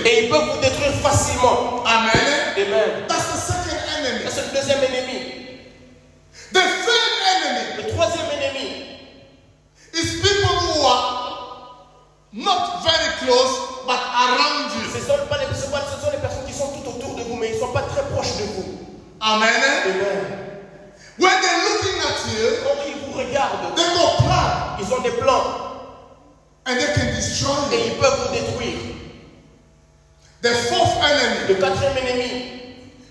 Et ils peuvent vous détruire facilement. Amen. Amen. That's the second enemy. Ça, c'est le deuxième ennemi. The third enemy Le troisième ennemi, is people who are not very close but around you. ce sont les personnes qui sont tout autour de vous, mais ils ne sont pas très proches de vous. Amen. Amen. When they're looking at you, Quand ils vous regardent, they got plan ils ont des plans and they can destroy et you. ils peuvent vous détruire. The fourth enemy, Le quatrième ennemi,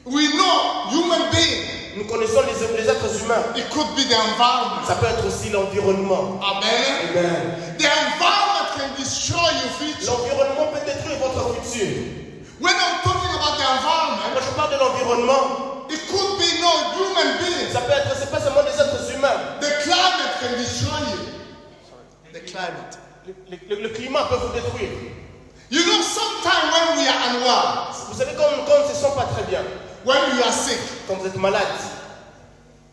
we know human beings. nous connaissons les êtres humains. It could be the environment. Ça peut être aussi l'environnement. Amen. Amen. The environment can destroy your future. L'environnement peut détruire votre futur. When I'm talking about the environment, Quand je parle de l'environnement, it could be no human beings. ça peut être, c'est pas seulement des êtres humains. The climate can destroy you. The climate. Le climat peut vous détruire. You know, sometimes when we are unwell, Vous savez, quand on ne se sent pas très bien, when you are sick, quand vous êtes malade,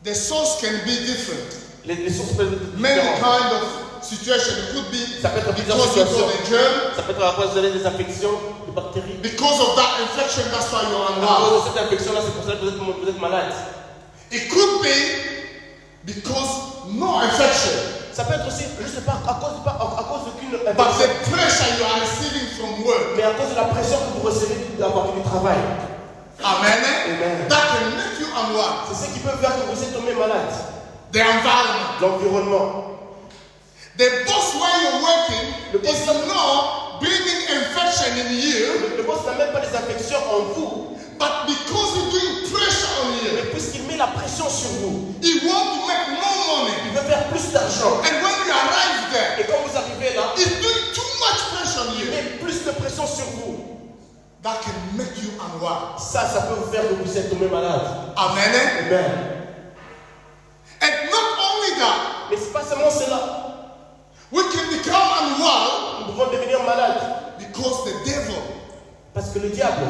the source can be different. les sources peuvent être Many différentes. kind of situation. It could be Ça peut être plusieurs because you situations. got a germ. Ça peut être à cause des infections, des bactéries. Because of that infection, that's why you're À unwell. cause de cette infection-là, c'est pour ça que vous êtes malade. It could be because no infection, Ça peut être aussi, je ne sais pas, à cause d'aucune but infection, the pressure you are receiving from work. mais à cause de la pression que vous recevez d'avoir du travail. Amen. Amen. That can make you unwell. C'est ce qui peut faire que vous êtes tombé malade. The environment. L'environnement. The boss where you're working Le is boss- not bringing infection in you, Le boss n'a même pas des infections en vous, but because he's doing pressure on mais you, puisqu'il met la pression sur vous, he wants to make more money. il veut faire plus d'argent. And when you arrive there, Et quand vous arrivez là, he's doing too much pressure on il you. met plus de pression sur vous. That can make you unwell. Ça peut vous faire que vous êtes tombé malade. Amen. Amen. And not only that, Mais c'est pas seulement cela. we can become unwell Nous pouvons devenir malades. because the devil, Parce que le diable,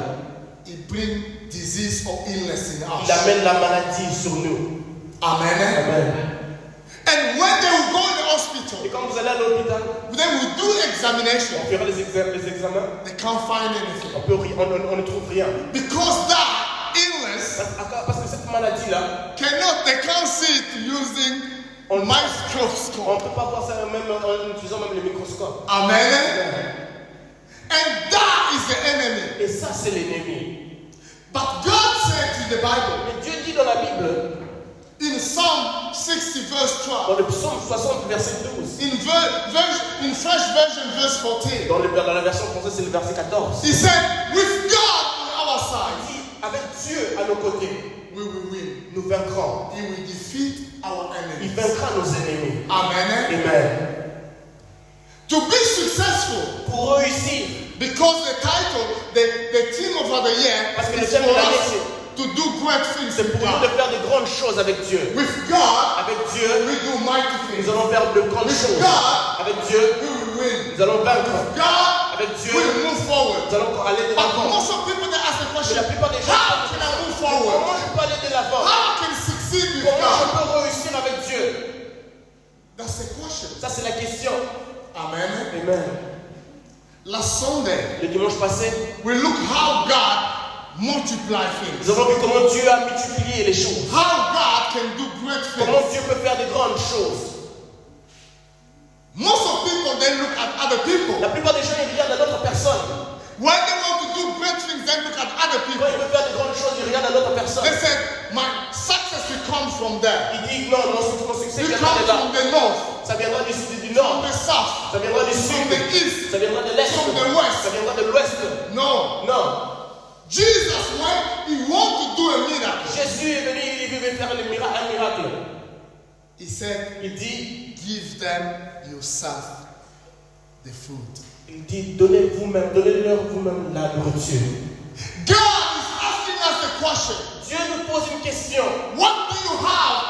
he brings disease or illness in il us. amène la maladie sur nous. Amen. Amen. And when they will go in the hospital, Et quand vous allez à l'hôpital, then we do examination. on fera les examens, They can't find anything. on ne trouve rien. Because that illness Parce que cette maladie-là, they can't see it using on ne microscope. peut pas voir ça même en utilisant même le microscope. Amen. And that is the enemy. Et ça, c'est l'ennemi. But God said in the Bible, Mais Dieu dit dans la Bible, in Psalm 60 verse 12, dans le psaume 60, verset 12, in Fresh Version verse 14, dans la version française, c'est le verset 14. he said, with God on our side, Il dit, avec Dieu à nos côtés, we will win. nous vaincrons. He will defeat our Il enemies. vaincra nos ennemis. Amen. Amen. To be successful, Pour réussir, because the title, the theme of the year parce que le is thème for de l'année, us to do great things c'est with pour nous de God. faire de grandes choses avec Dieu. With God, Avec Dieu, we do mighty things. nous allons faire de grandes With choses. God, Avec Dieu, we will win. nous allons vaincre. God, Avec we Dieu, will move forward. nous allons aller de But l'avant. most of people they ask the Mais question, la plupart des gens, how can I move forward? comment je peux aller de l'avant? How can I succeed with Comment je God? peux réussir avec Dieu? That's the question. Ça, c'est la question. Amen. Amen. Last Sunday, Le dimanche passé, we look how God multiply things. nous avons vu comment Dieu a multiplié les choses. How God can do great Comment things. Dieu peut faire de grandes choses. Most of people then look at other people. La plupart des gens, ils regardent à d'autres personnes. When they want to do great things, they look at other Quand people. ils veulent faire de grandes choses, ils regardent à d'autres personnes. They said, my success will come from there. Ils disent non, mon succès It viendra comes de là. from the north, Ça viendra du sud et du from nord. the south, Ça viendra du from sud. the east. Ça viendra de l'est. From the west. Ça viendra de l'ouest. No. Non. Jesus, when he want to do a miracle, Jésus est venu, il veut faire un miracle. he said, Il dit, give them yourself the food. il dit, donnez-leur vous-même la nourriture. God is asking us the question, Dieu nous pose une question. what do you have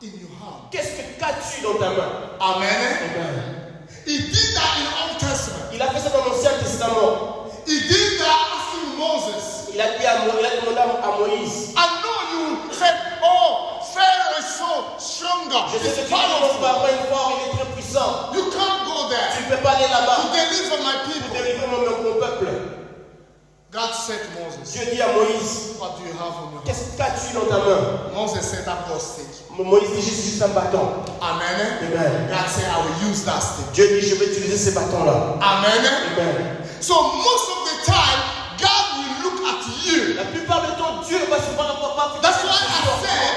in your hand? Qu'as-tu dans ta main? Amen. Amen. He did that in the Old Testament. Il a fait ça dans l'Ancien Testament. He did that asking Moses. Il a demandé à Moïse. I know you said, oh, Pharaoh is so stronger. Je sais que It's tu mon powerful. papa est fort, il est très puissant. You can't go Tu there ne peux pas aller to là-bas deliver my pour people. délivrer mon peuple. said to Moses, Dieu dit à Moïse, what do you have on your hand? qu'as-tu dans ta main? Moses said, I've got a stick. Moïse dit, j'ai juste un bâton. Amen. Amen. God said, I will use that stick. Dieu dit, je vais utiliser ces bâtons-là. Amen. Amen. So most of the time, God will look at you. La plupart du temps, Dieu va se voir. That's why I said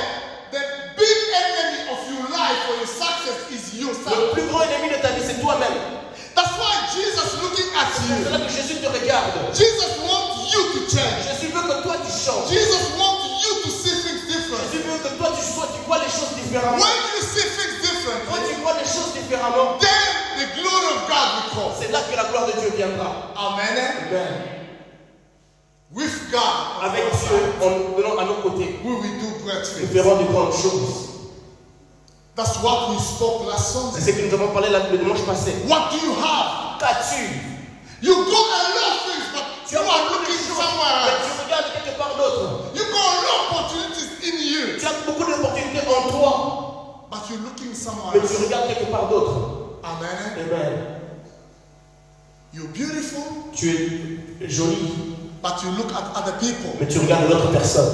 the big enemy of your life or your success is Le yourself. plus grand ennemi de ta vie, c'est toi-même. That's why Jesus looking at C'est you. là que Jésus te regarde. Jesus wants you to change. Jésus veut que toi tu changes. Jesus wants you to see things different. Jésus veut que toi tu vois les choses différemment. When you see things Quand differently, tu vois les choses différemment, then the glory of God will come. c'est là que la gloire de Dieu viendra. Amen. Amen. With God, on Avec our Dieu, side, en venant à nos côtés, we will do great nous things. verrons de grandes choses. That's what we spoke last C'est Sunday. ce que nous avons parlé le dimanche passé. What do you have? Qu'as-tu? You got a lot of things, but Tu you as are beaucoup de looking choses, somewhere mais else. tu regardes quelque part d'autre. You got a lot of opportunities in you, Tu as beaucoup d'opportunités en toi, but you're looking somewhere mais tu else. regardes quelque part d'autre. Amen. Amen. You're beautiful, Tu es joli, but you look at other people mais tu regardes d'autres personnes.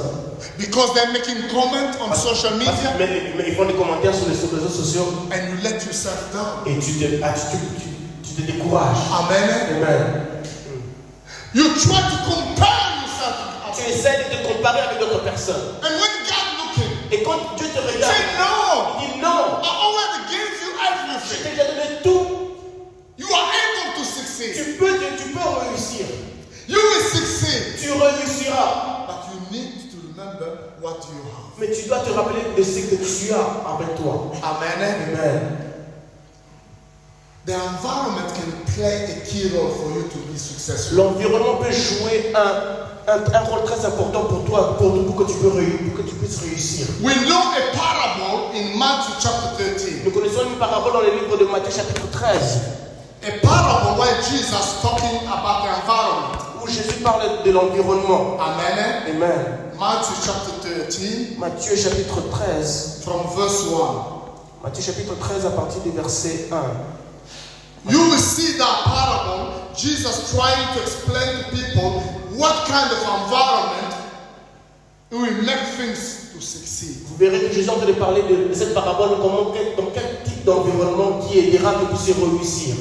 because they're making comment on social Parce media, mais ils font des commentaires sur les réseaux sociaux and you let yourself down. et tu te décourages. Amen. Amen. You try to compare yourself Tu to others, essaies de te comparer avec d'autres personnes. and when God looking, Et quand Dieu te say regarde, no. il dit non, I already gave you je everything. t'ai déjà donné tout. You are able to succeed. Tu peux réussir. You will succeed. Tu réussiras. But you need to remember what you have. Mais tu dois te rappeler de ce que tu as avec toi. Amen. Amen. The environment can play a key role for you to be successful. L'environnement peut jouer un rôle très important pour toi, pour que tu puisses réussir. We know a parable in Matthew chapter 13. Nous connaissons une parabole dans le livre de Matthieu chapitre 13, A parable where Jesus talking about the environment. où Jésus parle de l'environnement. Amen. Amen. Matthew chapter 13 Matthieu chapitre 13. from verse 1. Matthieu chapitre 13 à partir du verset 1. You will see that parable, Jesus trying to explain to people what kind of environment will make things to succeed. Vous verrez que Jésus est en train de parler de cette parabole, dans quel type d'environnement qui aidera que puisse réussir.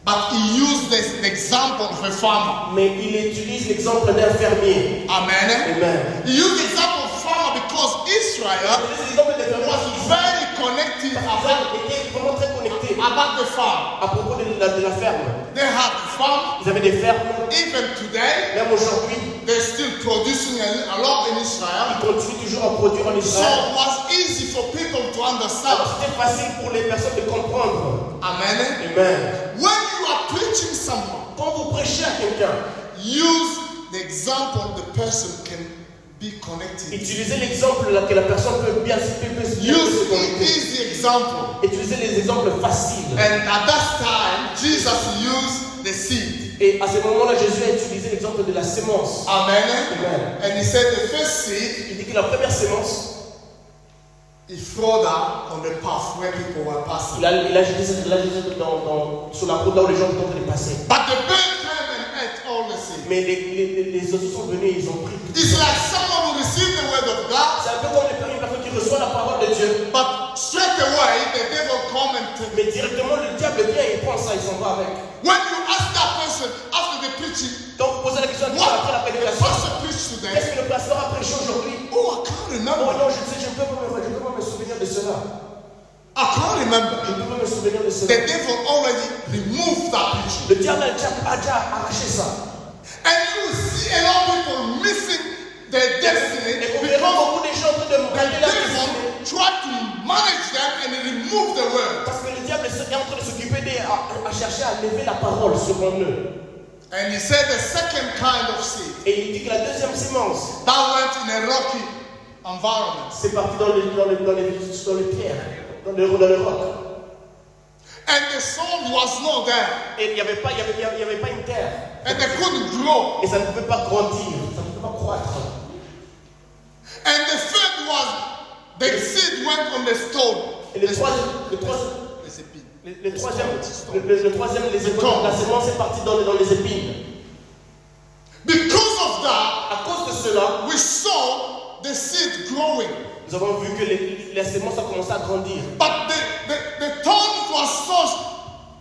But he used this example of a farmer. Mais il utilise l'exemple d'un fermier. Amen. Amen. He used the example of farmer because Israel Il utilise l'exemple d'un fermier was very connected Israël était vraiment très connecté about the farm. à propos de la ferme. They had the farm. Ils avaient des fermes. Even today, Même aujourd'hui, they're still producing a lot in Israel. ils continuent toujours à produire en So Israël. it was easy for people to Alors understand. c'était facile pour les personnes de comprendre. Amen. Amen. When you are preaching someone, Quand vous prêchez à quelqu'un, use the example the person can be connected. utilisez l'exemple que la personne peut bien se Use connecter. easy example. Utilisez les exemples faciles. And at that time, Jesus used the seed. Et à ce moment-là, Jésus a utilisé l'exemple de la sémence. Amen. Amen. And he said the first seed, Il dit que la première sémence, he threw that on the path where people were passing. il a jeté sur la route là où les gens étaient en train de passer. But the bird came and ate all the seed. Mais les oiseaux sont venus et ils ont pris tout. It's like someone who received the word of God, C'est un peu comme une personne qui reçoit la parole de Dieu. but straight away the devil come and take. Mais directement, le diable vient et il prend ça, il s'en va avec. When you ask that person after the preaching, Donc, vous posez la question what après la the prédication. pastor preached today, Qu'est-ce que le pasteur a prêché aujourd'hui? oh, I can't Oh remember. non, je sais, je ne peux pas me souvenir de cela. I can't remember. Je ne peux pas me souvenir de The cela. devil already removed that preaching. Le diable a déjà arraché ça. And you will see a lot of people missing their destiny Et vous verrez because beaucoup de gens en train de the rater la devil destinée. tried to manage them and remove the word. Parce que le diable est en train de s'occuper à chercher à lever la parole selon eux. And he said the second kind of seed Et il dit que la deuxième sémence, that went in a rocky environment. c'est parti dans les pierres, dans le roc. And the soil was not there. Et il n'y avait pas une terre. And they couldn't grow. Et ça ne pouvait pas grandir, ça ne pouvait pas croître. And the third was the seed went on the stone. Et le troisième, la sémence est partie dans les épines. Because of that, cela, we saw the seed growing. nous avons vu que la sémence a commencé à grandir. But the thorns was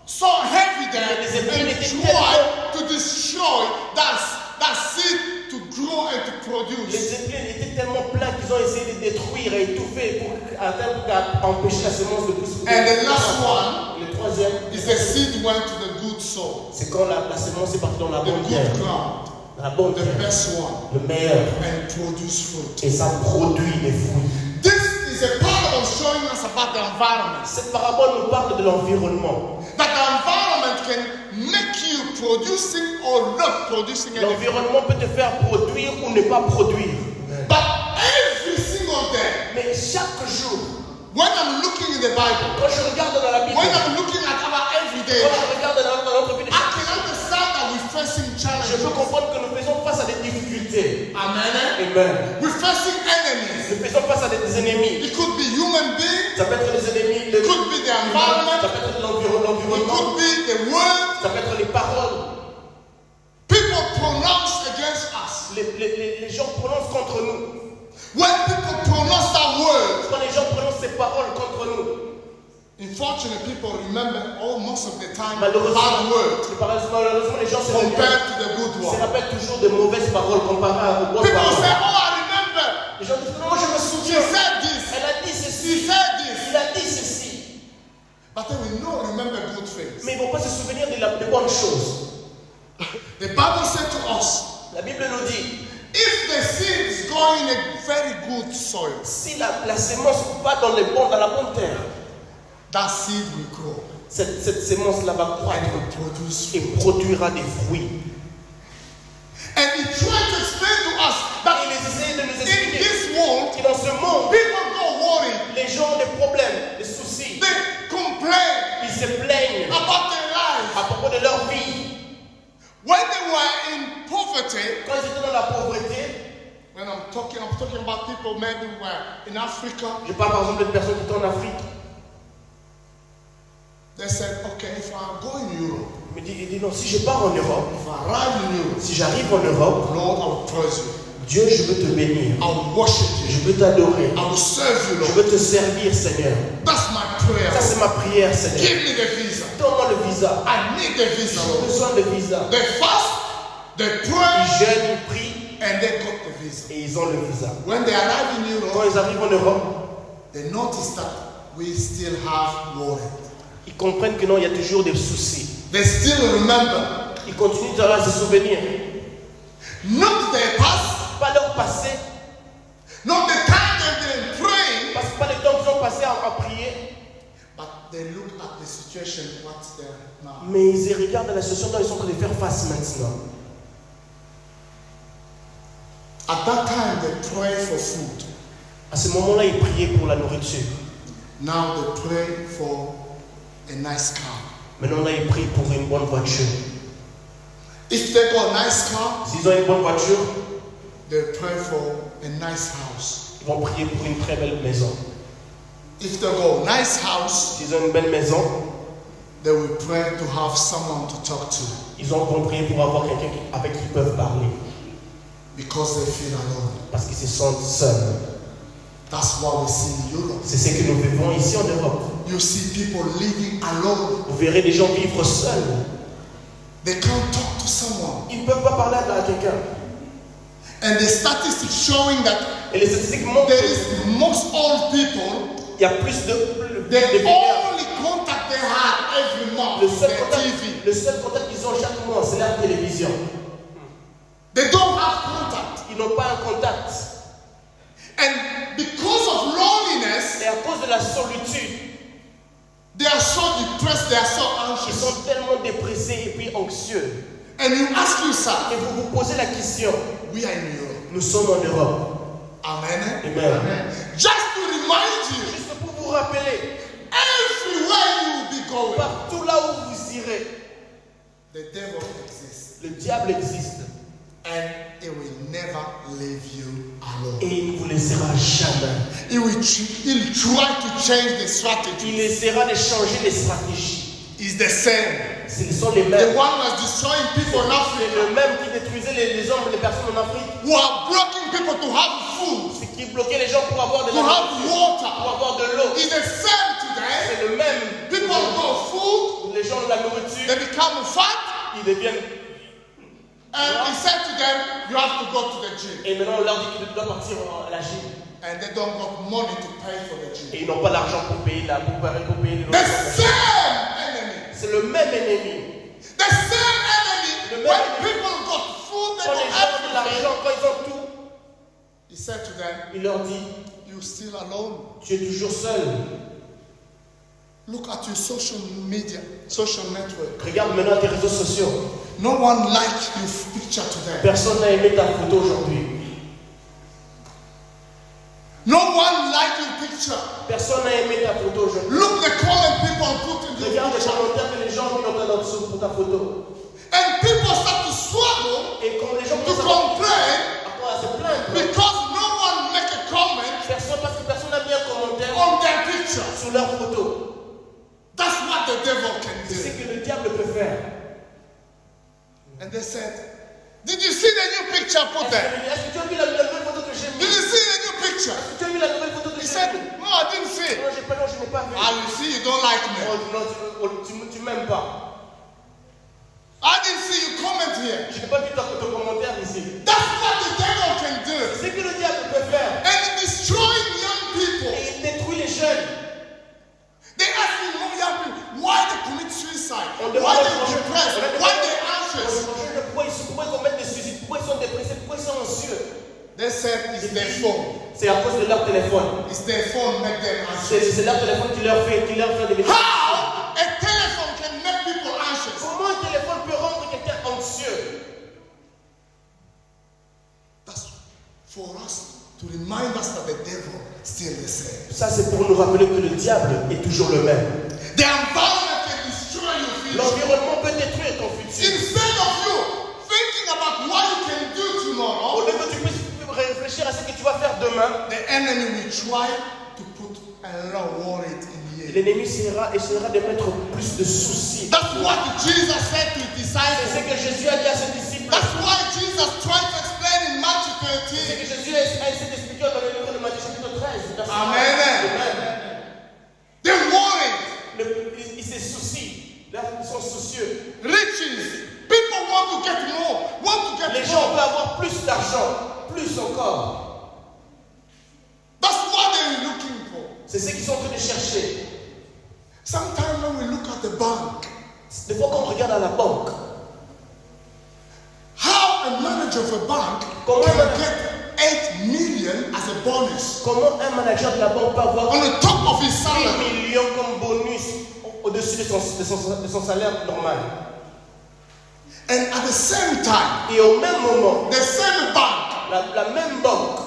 so heavy there and tried to destroy that seed to grow and to produce. Les épines étaient tellement pleins qu'ils ont essayé de détruire et étouffer pour empêcher la sémence de pousser. And the last one le troisième, is the seed went to the good soil, c'est quand la sémence est partie dans la the bonne good terre. ground, Dans la bonne the terre. best one, Le meilleur. and produce fruit. Et ça produit des fruits. This is a parable showing us about the environment. Cette parabole nous parle de l'environnement. That the environment can make you producing or not producing anything. L'environnement peut te faire produire ou ne pas produire. But every single day, Mais chaque jour, when I'm looking in the Bible, quand je regarde dans la Bible, when I'm looking at our everyday quand life, je regarde dans notre vie de I chaque can understand that we're facing je challenges. peux comprendre que nous faisons face à des difficultés. Amen. Amen. We're facing enemies. Nous faisons face à des ennemis. It could be human beings. Ça peut être les ennemis, It could be the ça environment. peut être It l'environnement, could be the word. ça peut être les paroles. People pronounce against us. Les gens prononcent contre nous. When people pronounce that word, Quand les gens prononcent ces paroles contre nous, unfortunately, people remember most of the time malheureusement, bad words malheureusement les gens se compared rappellent, to the good se one. rappellent toujours des mauvaises paroles comparées aux bonnes People paroles. say, "Oh, I remember. Les gens disent, moi je me She souviens, said this. elle a dit She ceci, said this." il a dit ceci. But then we don't remember good things. Mais ils ne vont pas se souvenir des bonnes choses. The Bible said to us, La Bible nous dit, if the seed is going in a very good soil, si la sémence va dans la bonne terre, that seed will grow cette sémence-là va and croître will produce et fruit. produira des fruits. And he tried to explain to us Et that ils essaient de nous in expliquer this world, que dans ce monde, people go worry. les gens ont des problèmes, des soucis. They complain Ils se plaignent about their life. à propos de leur vie. When they were in poverty, Quand ils étaient dans la pauvreté, when I'm talking about people maybe who were in Africa, je parle par exemple de personnes qui étaient en Afrique. they said, okay, if I go in Europe, Il dit non, si je pars en Europe, if I arrive in Europe, si j'arrive en Europe, Lord, I will praise you. Dieu, je veux te bénir. I will worship you. Je veux t'adorer. I will serve you, Je Lord. veux te servir, Seigneur. That's my prayer. Ça, c'est ma prière, Seigneur. Give me the visa. Donne-moi le visa. I need the visa, J'ai Lord. besoin de visa. They fast, they Ils pray, jeûnent, ils prient and they got the visa. et ils ont le visa. When they arrive in Quand Europe, ils arrivent en Europe, they notice that we still have worry. ils comprennent que non, il y a toujours des soucis. They still remember Ils continuent à se souvenir. not their past, Pas leur passé, not the time they've been praying, parce que pas le temps qu'ils ont passé à prier, but they look at the situation what's there now. mais ils regardent la situation dont ils sont en train de faire face maintenant. At that time, they pray for food. À ce moment-là, ils priaient pour la nourriture. Now they pray for a nice car. Maintenant, là, ils prient pour une bonne voiture. If they got a nice car, S'ils ont une bonne voiture, they pray for a nice house. ils vont prier pour une très belle maison. If they got a nice house, S'ils ont une belle maison, they will pray to have someone to talk to ils vont prier pour avoir quelqu'un avec qui ils peuvent parler. because they feel alone. Parce qu'ils se sentent seuls. That's what we see in Europe. C'est ce que nous vivons ici en Europe. You see people living alone. Vous verrez des gens vivre seuls. They can't talk to someone. Ils ne peuvent pas parler à quelqu'un. And the statistics showing that Et les statistiques montrent there qu'il is most old people, y a plus de the vieillards. only contact they have every month Le is seul their contact, TV. le seul contact qu'ils ont chaque mois, c'est la télévision. They don't have contact. Ils n'ont pas un contact. And because of loneliness, Et à cause de la solitude, they are so depressed, they are so ils anxious. sont tellement dépressés et puis anxieux. And you ask yourself, Et vous vous posez la question, we are in Europe. nous sommes en Europe. Amen. Amen. Just to remind you, Juste pour vous rappeler, everywhere you will be going, partout là où vous irez, the devil exists. le diable existe. And it will never leave you alone. Et il ne vous laissera jamais. He'll try to change the strategy. Il essaiera de changer les stratégies. It's the same. Ce sont les The mêmes. one was destroying people in C'est Africa. le même qui détruisait utilisait les hommes, les personnes en Afrique, who are blocking people to have food, c'est qui bloquaient les gens pour avoir de to la have nourriture, water. pour avoir de l'eau. It's the same today. C'est le même. People got food, Les gens ont de la nourriture, they become fat, ils deviennent. and he said to them, you have to go to the gym. Et maintenant on leur dit qu'ils doivent partir à la gym. And they don't got money to pay for the gym. Et ils n'ont pas l'argent pour payer pour payer les The nourritures. same enemy. C'est le même ennemi. The same enemy. The When enemy. people got food, they Quand les got gens ont de everything. l'argent, quand ils ont tout, He said to them, il leur dit, you still alone. tu es toujours seul. Look at your social media, social network. Regarde maintenant tes réseaux sociaux. No one liked your picture today. Personne n'a aimé ta photo aujourd'hui. No one liked your picture. Personne n'a aimé ta photo aujourd'hui. Look the comment people put in the Regarde les picture. commentaires que les gens ont mis en dessous pour ta photo. And people start to struggle Et quand les gens to commencent complain à se plaindre, because no one make a comment parce que personne n'a mis un commentaire on their picture. sur leur photo. That's what the devil can C'est ce do. que le diable peut faire. And they said, did you see the new picture put there? Est-ce que tu as vu la nouvelle photo que j'ai Did mise? you see the new picture? Est-ce que tu as vu la nouvelle photo que He j'ai said, mise? no, I didn't see it. Non, je n'ai pas vu. Ah, you see, you don't like me. Oh, non, tu m'aimes pas. I didn't see you comment here. Je n'ai pas vu ton commentaire ici. That's what the devil can do. C'est ce que le diable peut faire. And destroying young people. Et il détruit les jeunes. They ask me, young people, why they commit suicide? On Why demande they depressed? Why they anxious? Pourquoi ils commettent des suicides? Pourquoi ils sont dépressés? Pourquoi ils sont anxieux? They said it's their phone. C'est à cause de leur téléphone. It's their phone make them anxious. C'est leur téléphone qui leur fait devenir. How a telephone can make people anxious? Comment un téléphone peut rendre quelqu'un anxieux? That's for us to remind us that the devil is still the same. Ça, c'est pour nous rappeler que le diable est toujours le même. The environment can destroy your future. L'environnement peut détruire ton futur. Instead of you thinking about what you can do Au tomorrow, lieu que tu puisses réfléchir à ce que tu vas faire demain, the enemy will try to put a lot of worry in you. l'ennemi essaiera de mettre plus de soucis. That's what Jesus said to his C'est ce disciples. que Jésus a dit à ses disciples. That's why Jesus tried to explain in Matthew C'est ce 13. que Jésus a essayé d'expliquer dans le livre de Matthieu chapitre 13. verset Amen. 1. They worried. Il s'est soucié. Là, ils sont soucieux. Riches. People want to get more. Want to Les get gens more. veulent avoir plus d'argent, plus encore. That's what they're looking for. C'est ce qu'ils sont en train de chercher. Sometimes when we look at the bank, Des fois, quand on regarde à la banque, how a manager of a bank Comment can un- get 8 million as a bonus comment un manager de la banque peut avoir on the top of his 8 salary. millions comme bonus au-dessus de son salaire normal? And at the same time, Et au même moment, the same bank la même banque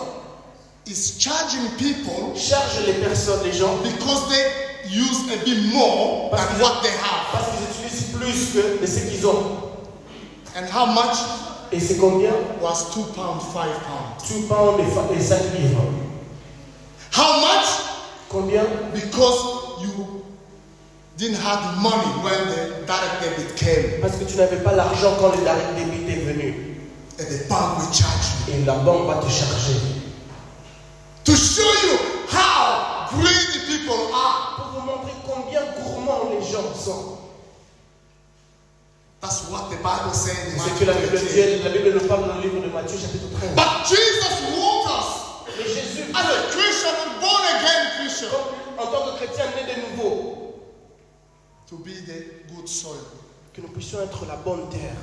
is charging people charge les personnes, les gens, because they use a bit more Parce than qu'ils- what they have. parce qu'ils utilisent plus que de ce qu'ils ont. And how much Et c'est combien? was £2, £5. 2 pounds et 5 livres. How much? Combien? Because you didn't have the money when the direct debit came. Parce que tu n'avais pas l'argent quand le direct débit est venu. And the bank will charge you. Et la banque va te charger. To show you how greedy people are. Pour vous montrer combien gourmands les gens sont. That's what the Bible says in C'est que Matthew 13. la Bible nous parle dans le livre de Matthieu chapitre 13. But Jesus wants us, Mais Jésus, as a Christian, a born again Christian, en tant que chrétien né de nouveau, to be the good soil. que nous puissions être la bonne terre.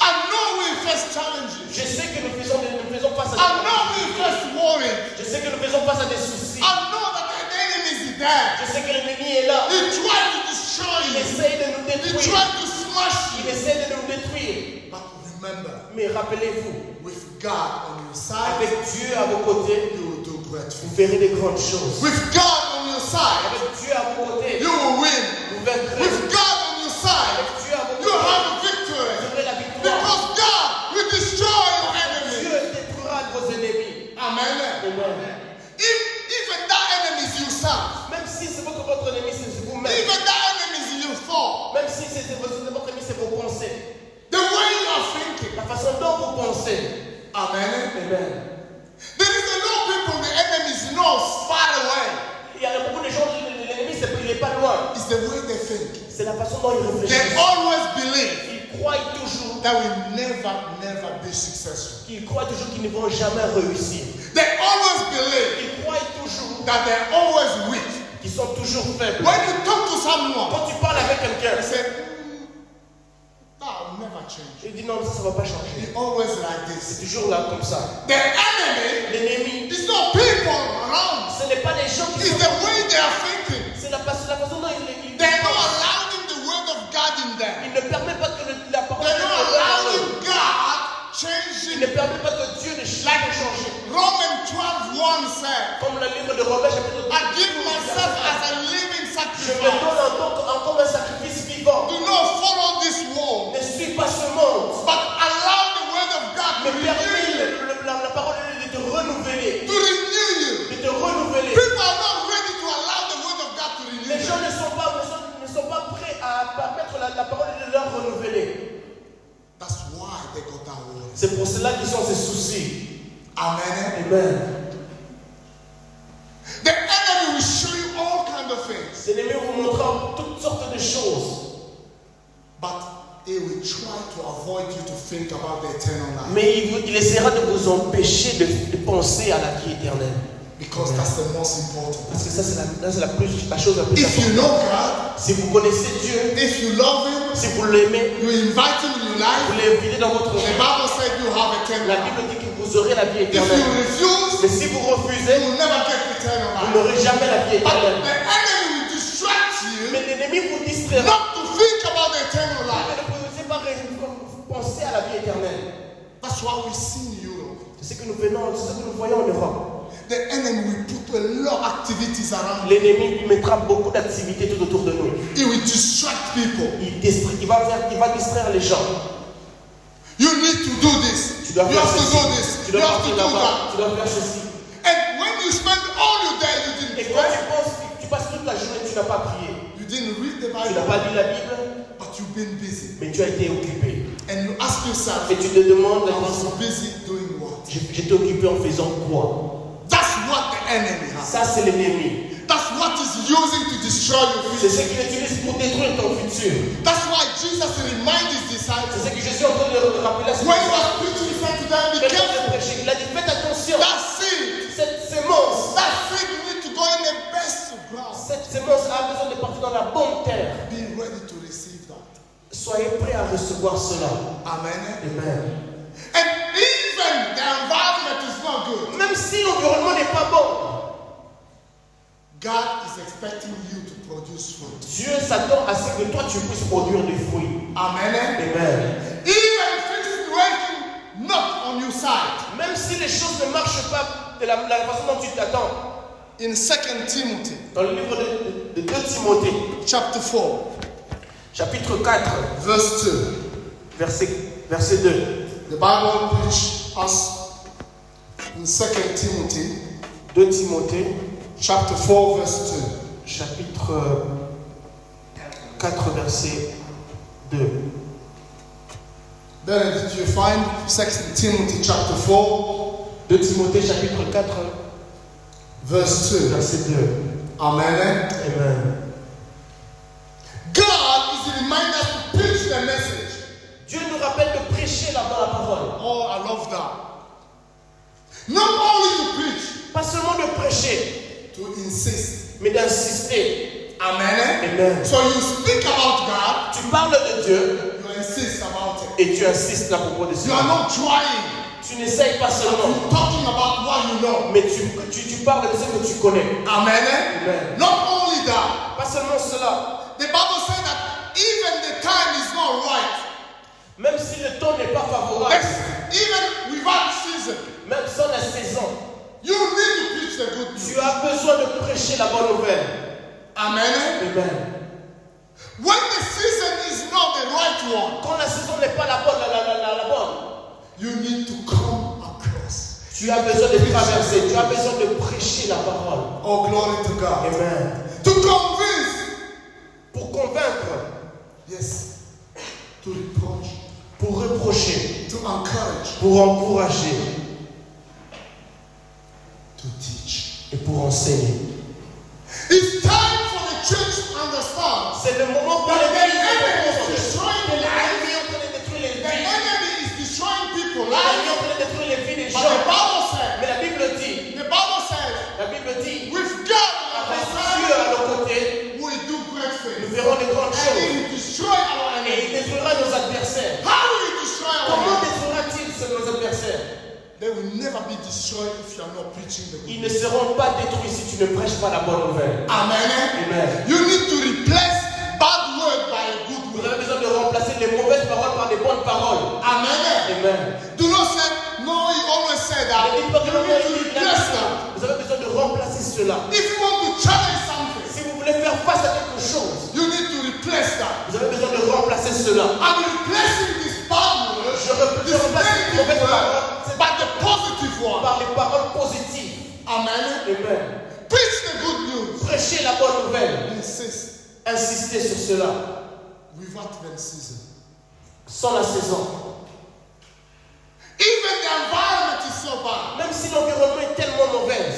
I know we face challenges. Je sais que nous faisons face à I know we face worries. Je sais que nous faisons face à des soucis. I know that the enemy is there. Je sais que l'ennemi est là. He tried to destroy Il you. essaye de nous He détruire. tried to smash Il you. essaie de nous détruire. But remember, Mais rappelez-vous, with God on your side, avec Dieu à vos côtés, you will do great things. vous verrez des grandes choses. With God on your side, Avec Dieu à vos côtés, you will win. vous vaincrez. With God on your side, Avec Dieu à vos you côtés, have a vous victory. aurez la victoire. Because God will destroy your Dieu enemy. détruira vos ennemis. Amen. Amen. Even that enemy is yourself. Même si c'est votre ennemi, c'est vous-même. Even that enemy is your thought. Même si c'est votre ennemi, c'est vos pensées. The way you are thinking. La scène. Amen. Amen. There is a lot of people, the enemies know far away. Il y a beaucoup de gens, l'ennemi, il n'est pas loin. It's the way they think. C'est la façon dont ils They réfléchissent. always believe Ils croient toujours that we never be successful. qu'ils ne vont jamais réussir. They always believe Ils croient toujours that they're always weak. qu'ils sont toujours faibles. When you talk to someone, Quand tu parles avec quelqu'un, they say, that will never change. il dit non, ça ne va pas changer. He always like C'est this. toujours là comme ça. The enemy L'ennemi, is not people around. ce n'est pas les gens qui It's sont... the way they are thinking. C'est la façon dont ils They're not allowing the word of God in them. Il ne permet pas que la parole They're de not Dieu allowing God il changing. ne permet pas que Dieu ne change. Romans 12:1 said, Comme le livre de Romains chapitre 2. I give myself as a living Je me sacrifice. donne encore un sacrifice vivant. Do not follow this world, Ne suis pas ce monde. but allow the word of God to Mais renew permets you. la parole de Dieu de te renouveler. To renew you. De te renouveler. People are not ready to allow the word of God to renew Les gens you. ne sont pas prêts à permettre la parole de Dieu de leur renouveler. That's why they got that word. C'est pour cela qu'ils ont ces soucis. Amen. Amen. The enemy will show you all kinds of things, L'ennemi vous montrera toutes sortes de choses. but he will try to avoid you to think about the eternal life. Mais il essaiera de vous empêcher de penser à la vie éternelle. Because that's the most important. Parce que ça, c'est la chose la plus If you importante. know God, Si vous connaissez Dieu, if you love Him, si vous l'aimez, you invite Him in your vous life, l'invitez dans votre the vie. Bible said you have eternal La life. Bible dit que vous aurez la vie If you éternelle. refuse, Mais si vous you refusez, will never get eternal vous life. n'aurez jamais la vie But éternelle. the enemy will distract you Mais l'ennemi vous distraira. not to think about the eternal Vous life. ne pouvez pas penser à la vie éternelle. That's what we see in Europe. C'est ce que nous voyons en Europe. The enemy will put a lot of activities around. L'ennemi mettra beaucoup d'activités tout autour de nous. He will distract people. Il va distraire les gens. You need to do this. Tu You dois faire have to ceci. do this. Tu You dois have to partir do là-bas. that. Tu dois faire ceci. And when you spend all your day, you Et didn't quand pray, tu passes toute la journée, tu n'as pas prié. you didn't read the Tu n'as Bible, pas lu la Bible, but you've been busy. mais tu as été occupé. And you ask yourself, Et tu te demandes, I was busy doing what? j'étais occupé en faisant quoi? That's what the enemy has. Ça, c'est l'ennemi. That's what he's using to destroy your C'est future. ce qu'il utilise pour détruire ton futur. That's why Jesus reminded his C'est disciples, ce que Jésus est en train de rappeler à ses when he disciples. was preaching, he said to them, be Quand il a careful. prêché, il a dit faites attention. That seed, Cette sémence, you need to go in the best ground. cette sémence a besoin de partir dans la bonne terre. Be ready to receive that. Soyez prêts à recevoir cela. Amen. Amen. And even the environment is not good. Même si l'environnement n'est pas bon, God is expecting you to produce fruit. Dieu s'attend à ce que toi tu puisses produire des fruits. Amen. Amen. Even things is working not on your side. Même si les choses ne marchent pas de la façon dont tu t'attends. In 2 Timothy Dans le livre de 2 Timothée, chapter 4, chapitre 4, verse 2, verset 2. the Bible teaches us in 2 Timothy 2 Timothée, chapter 4, verse 2. chapitre 4, verset 2. Then did you find 2 Timothy chapter 4, 2 Timothée, chapitre 4, verse 2. verset 2. Amen. Amen. God is reminding us to preach the message. Dieu nous rappelle de prêcher la parole. Oh, I love that. Not only to preach, Pas seulement de prêcher, to insist. mais d'insister. Amen. Amen. So you speak about God, Tu parles de Dieu you insist about it. et tu insistes à propos de You cela. are not trying. Tu n'essayes pas seulement, You're talking about what you know. mais tu parles de ce que tu connais. Amen. Amen. Not only that, Pas seulement cela. the Bible says that even the time is not right. Même si le temps n'est pas favorable, Even without season, même sans la saison, you need to preach the good news. tu as besoin de prêcher la bonne nouvelle. Amen. Amen. When the season is not the right one, Quand la saison n'est pas la bonne, la bonne, you need to come across. tu as besoin de traverser, tu as besoin de prêcher la parole. Oh, glory to God. Amen. To convince. Pour convaincre, Yes. To reproach. pour reprocher, To encourage. pour encourager to teach. et pour enseigner. It's time for the church to understand C'est le moment pour that the l'Église enemy de is comprendre destroying que the lives. l'ennemi est en train de détruire les The vies. enemy is destroying people's L'ennemi est lives. en train de détruire les vies des But the gens. Bible says, Mais la Bible dit, with God on avec our Dieu à side, nos côtés, we do great nous things. verrons de grandes And choses. He will destroy our Et il enemies. détruira nos adversaires. How will He destroy our Comment enemies? détruira-t-il nos adversaires? They will never be destroyed if you are not preaching the Ils good ne news. seront pas détruits si tu ne prêches pas la bonne nouvelle. Amen. Amen. You need to replace bad word by a good Vous word. avez besoin de remplacer les mauvaises paroles par des bonnes paroles. Amen. Amen. Do not say, no, He always said that. Ne dites pas que You need to le replace that. Vous avez besoin de remplacer cela. If you want to challenge something, Si vous voulez faire face à quelque chose, you need to replace that. vous avez besoin de remplacer cela. I'm replacing this bad word, Je remplace this les negative mauvaises word, paroles by the positive one. par les paroles positives. Amen. Amen. Preach the good news. Prêchez la bonne nouvelle. Insist. Insistez sur cela. Without the season. Sans la saison. Even the environment is so bad. Même si l'environnement est tellement mauvais.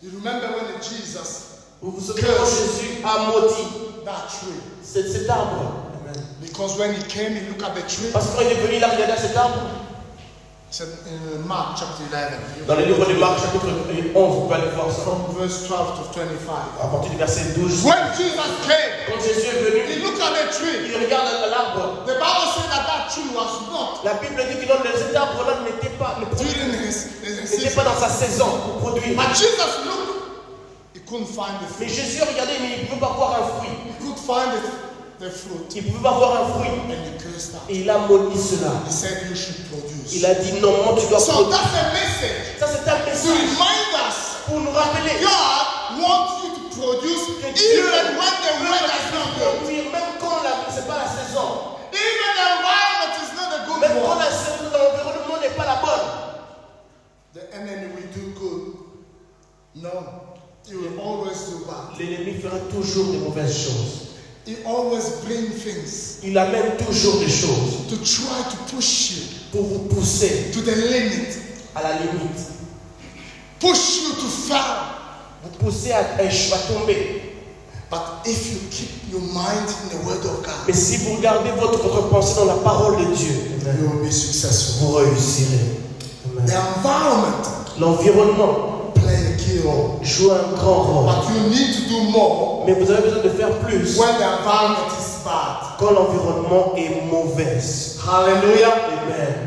You remember when Jesus Vous vous souvenez quand Jésus a maudit that tree? cet arbre. Because when he came, he looked at the tree. Parce que quand il est venu, il a regardé à cet arbre. It's in Mark chapter 11. Dans le livre de Marc, chapitre 11, vous pouvez aller voir ça. From verse 12 to 25. À partir du verset 12. When Jesus came, Quand Jésus est venu, he looked at the tree. il regarde l'arbre. The Bible said that tree was not La Bible dit que cet arbre-là n'était pas during his n'était season. pas dans sa saison pour produire. But Jesus looked, he couldn't find the Mais fruit. Jésus a regardé, mais il ne pouvait pas voir un fruit. He could find the fruit. Il ne pouvait pas voir un fruit. And he cursed out. Et il a maudit cela. He said, you should produce. Il a dit non, moi tu dois So produire. that's a message Ça c'est un to message remind us pour nous rappeler God wants you to produce que Dieu even when the weather is not good. produire, même quand ce n'est pas la saison. Even the environment is not a good Même quand one. l'environnement n'est pas la bonne. The enemy will do good. No. He will always do bad. L'ennemi fera toujours des mauvaises choses. He always brings things Il amène toujours des choses to try to push you pour vous pousser to the limit. à la limite. Push you to fail. Vous pousser à tomber. But if you keep your mind in the word of God, Mais si vous gardez votre pensée dans la parole de Dieu, you will be successful. vous réussirez. The environment L'environnement play a key role. joue un grand rôle. But you need to do more Mais vous avez besoin de faire plus when the environment is bad. quand l'environnement est mauvais. Hallelujah. Amen.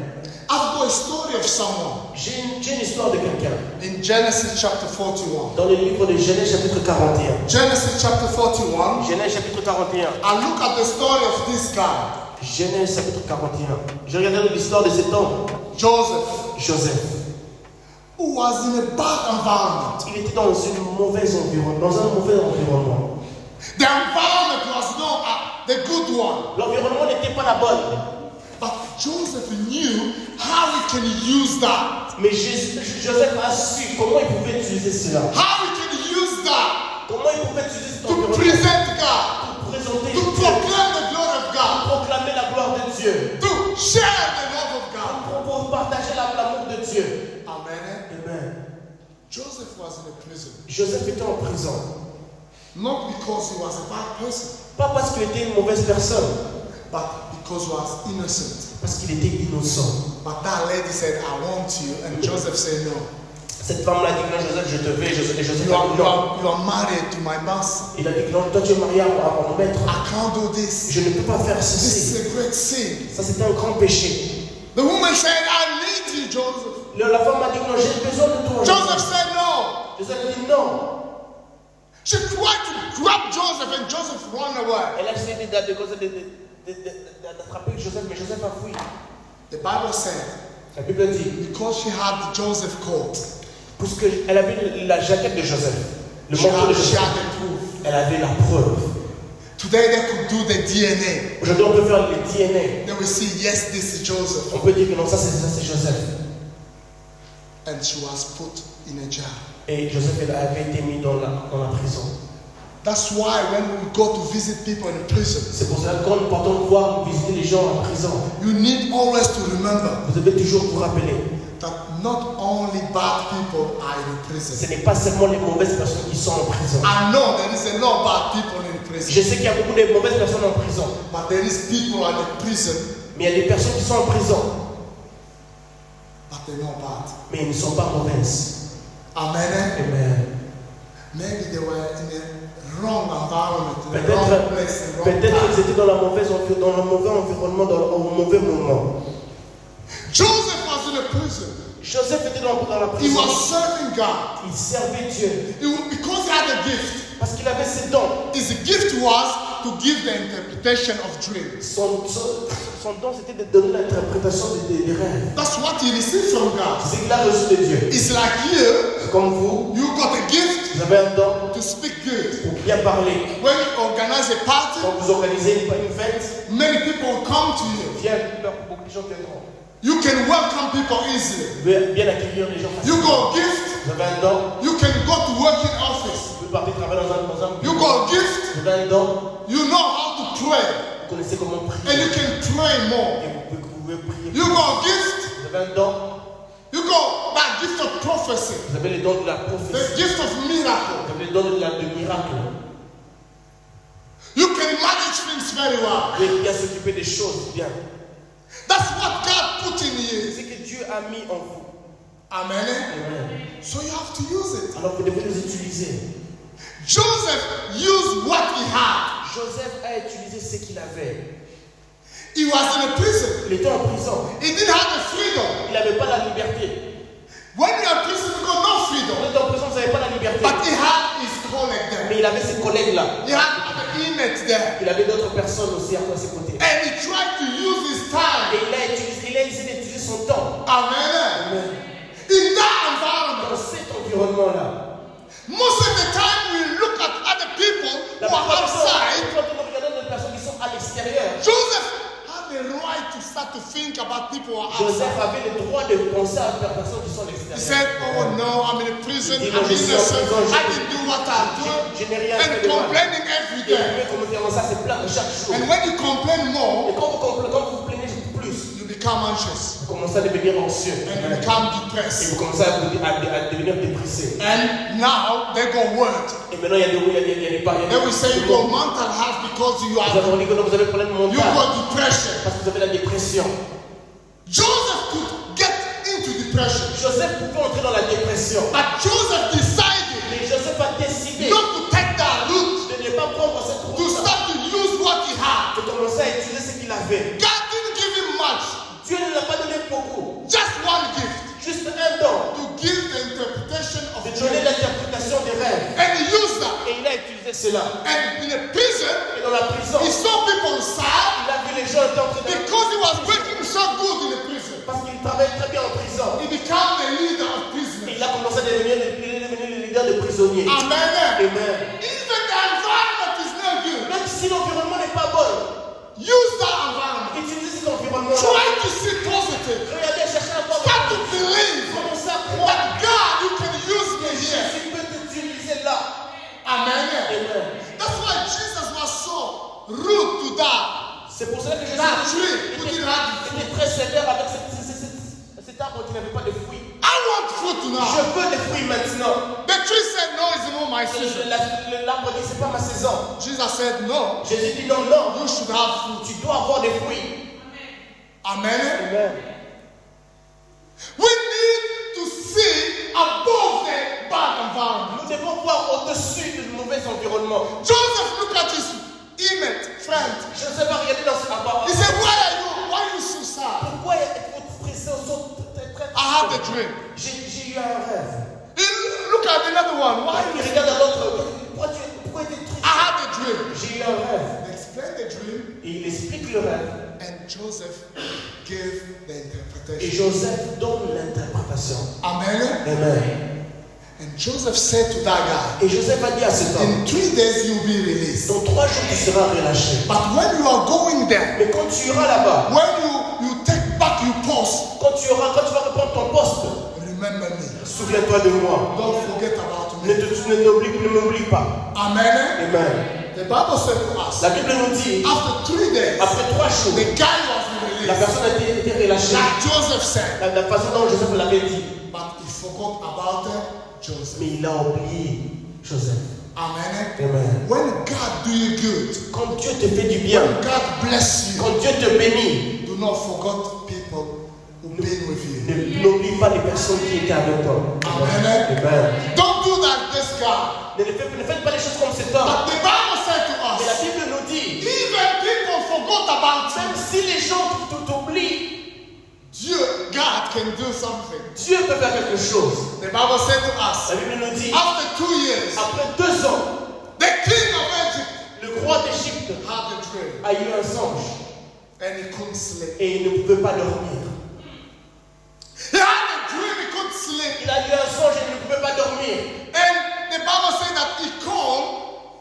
I've got a story of someone J'ai une histoire de quelqu'un. in Genesis chapter 41. Dans le livre de Genèse chapitre 41. Genesis chapter 41. Genèse chapitre 41. And look at the story of this guy, Genèse chapitre 41. Je regardais l'histoire de cet homme, Joseph. who was in a bad environment. Il était dans un mauvais environnement. The environment was not the good one. L'environnement n'était pas la bonne. But Joseph knew how he can use that. Mais Joseph a su comment il pouvait utiliser cela. How he can use that Comment il pouvait utiliser cet to environnement present God, pour présenter to Dieu, proclaim the glory of God, proclamer la gloire de Dieu, to share the love of God. pour partager l'amour de Dieu. Amen. Amen. Joseph was in a prison. Joseph était en prison. Not because he was a bad person, Pas parce qu'il était une mauvaise personne, but because he was innocent. parce qu'il était innocent. But that lady said, I want you. And Joseph said, no. Cette femme-là dit que non, Joseph, je te veux. Et Joseph You a dit non. are married to my master. Il a dit que non, toi tu es marié à mon maître. I can't do this. Je ne peux pas faire This ceci. is a great sin. Ça, c'était un grand péché. The woman said, I need you, Joseph. La femme a dit que non, j'ai besoin de toi. Joseph said, no. Joseph a dit non. She tried to grab Joseph and Joseph ran away. Elle a essayé d'attraper Joseph, mais Joseph a fui. The Bible said, La Bible dit, because she had Joseph coat, puisqu'elle avait la jaquette de Joseph, le she manteau de had Joseph, the proof. elle avait la preuve. Today they could do the DNA. Aujourd'hui, on peut faire les DNA. They will see, yes, this is Joseph. On peut dire que non, ça c'est Joseph. And she was put in a jar. Et Joseph avait été mis dans la prison. That's why when we go to visit people in prison, C'est pour cela que quand nous partons voir visiter les gens en prison, you need always to remember vous devez toujours vous rappeler, that not only bad people are in prison. ce n'est pas seulement les mauvaises personnes qui sont en prison. I know there is a lot of bad people in Je prison, sais qu'il y a beaucoup de mauvaises personnes en prison, but there is people in prison, mais il y a des personnes qui sont en prison, but they're not bad. mais ils ne sont pas mauvaises. Amen. Amen. Maybe they were in a wrong environment, in the wrong place, in the wrong Peut-être qu'ils time. étaient dans le mauvais environnement, au mauvais moment. Joseph was in a prison. Joseph était dans la He prison. was serving God. Il servait Dieu Because he had a gift. parce qu'il avait ses dons. His gift was to give the interpretation of dreams. Son don, c'était de donner l'interprétation des rêves. That's what he received from God. C'est ce qu'il a reçu de Dieu. It's like you, Comme vous, you got a gift vous avez un don to speak good. pour bien parler. When you organize a party, Quand vous organisez une fête, many people will come to you. beaucoup de gens viendront. You can welcome people easily. Vous pouvez bien accueillir les gens You facilement. got a gift, Vous avez un don, you can go to work in office. vous pouvez partir travailler dans un You got a gift, Vous avez un don, you know how to pray. vous connaissez comment And prier. you can pray more. Et vous pouvez prier. You got a gift, Vous avez un don, you got that gift of prophecy, vous avez le don de la the prophétie. gift of miracle. Vous avez le don de miracle. You can manage things very well. Vous pouvez bien s'occuper des choses, bien. That's what God put in you. C'est ce que Dieu a mis en vous. Amen. Amen. So you have to use it. Alors vous devez les utiliser. Joseph used what he had. Joseph a utilisé ce qu'il avait. He was in a prison. Il était en prison. He didn't have the freedom. Il n'avait pas la liberté. When you're in prison, you got no Quand freedom. vous êtes en prison, vous n'avez pas la liberté. But he had his colleague there. Mais il avait ses collègues-là. He had other inmates there. Il avait d'autres personnes aussi à ses côtés. And he tried to use his time. Et il a essayé d'utiliser son temps. Amen. In that environment, Dans cet environnement-là. most of the time we look at other people La who are plupart du temps, outside. quand nous regardons des personnes qui sont à l'extérieur, Joseph had the right to start to think about people who are Joseph outside. avait le droit de penser à des personnes qui sont à He l'extérieur. said, oh no, I'm in a prison, Il dit, I'm non, je suis en innocent, prison, I didn't do what I do, Je n'ai rien and fait de mal. complaining every Et day. vous pouvez commencer à se plaindre chaque jour. And when you complain Et more, quand vous plaignez plus, you become anxious vous commencez à devenir anxieux. and you become Et depressed. vous commencez à devenir dépressé. And now they go word. Et maintenant, il y a des parieurs. They will say you go mental health because you Vous avez are dit que vous avez un problème you mental. got depression. Parce que vous avez la dépression. Joseph could get into depression, Joseph pouvait entrer dans la dépression. but Joseph decided Mais Joseph a décidé not to take that route, de ne pas prendre cette to route. start to use what he had. De commencer à utiliser ce qu'il avait. God didn't give him much, Dieu ne l'a pas donné beaucoup. just one gift. Juste un don. To give the interpretation of De the donner dream. l'interprétation des rêves. And he used that. Et il a utilisé cela. And in a prison, Et dans la prison, he saw people sad il a vu les gens étaient en train de... because he was working so good in a prison. Parce qu'il travaille très bien en prison. He became the leader of Et prisoners. il a commencé à devenir le leader des prisonniers. Amen. Amen. Even the environment is not good. Même si l'environnement n'est pas bon, Use that environment. utilisez cet environnement-là. Try to see positive. Regardez, cherchez à voir. Start to believe Commencez à that croire. God, you can use me here. Jésus peut t'utiliser là. Amen. Amen. That's why Jesus was so rude to that. C'est pour cela que Jésus That tree who didn't have the fruit. était très sévère avec cet arbre qui n'avait pas de fruits. I want fruit Je now. veux des fruits maintenant. The tree said, no, it's not my season. L'arbre dit c'est pas ma saison. Jesus said, no, Jésus dit non, non. you should have fruit. Tu dois avoir des fruits. Amen. Amen. We need to see above the bad environment. Nous devons voir au-dessus du mauvais environnement. Joseph looked at his inmate friend. Joseph va regarder dans ce rapport. He said, why are you so sad? Pourquoi êtes-vous stressé I had a dream. J'ai eu un rêve. He look at another one. Why? Il regarde à l'autre. Pourquoi tu es triste? I had a dream. J'ai eu un rêve. He explained the dream, Et il explique le rêve. and Joseph gave the Et interpretation. Joseph donne l'interprétation. Amen. Amen. And Joseph said to that guy, Et Joseph a dit à cet homme, in 3 days you'll be released. dans 3 jours tu seras relâché. But when you are going there, Mais quand tu iras là-bas, when you take back your post, quand tu vas reprendre ton poste, remember me. souviens-toi de moi. Don't forget about Ne me. m'oublie pas. Amen. Amen. The Bible said to us, La Bible nous dit, after 3 days, après 3 jours, the guy was la released. personne a été relâchée. Like Joseph said. La façon dont Joseph l'avait dit. But he forgot about Joseph. Mais il a oublié Joseph. Amen. Amen. When God do you good, Quand Dieu te fait du bien, when God bless you, quand Dieu te bénit, do not forget people who been with you. n'oublie pas les personnes qui étaient avec toi. Amen. Amen. Don't do that this guy. Ne faites pas les choses comme cet homme. But the Bible said to Mais la us, Bible nous dit, even people forgot about même you. si les gens t'oublient, Dieu, God can do something. Dieu peut faire quelque chose. The Bible said to us, La Bible nous dit, after 2 years, après 2 ans, the king of Egypt le roi d'Égypte had a dream a eu un songe and he couldn't sleep. et il ne pouvait pas dormir. He had a dream, he couldn't sleep. Il a eu un songe et il ne pouvait pas dormir. And the Bible said that he called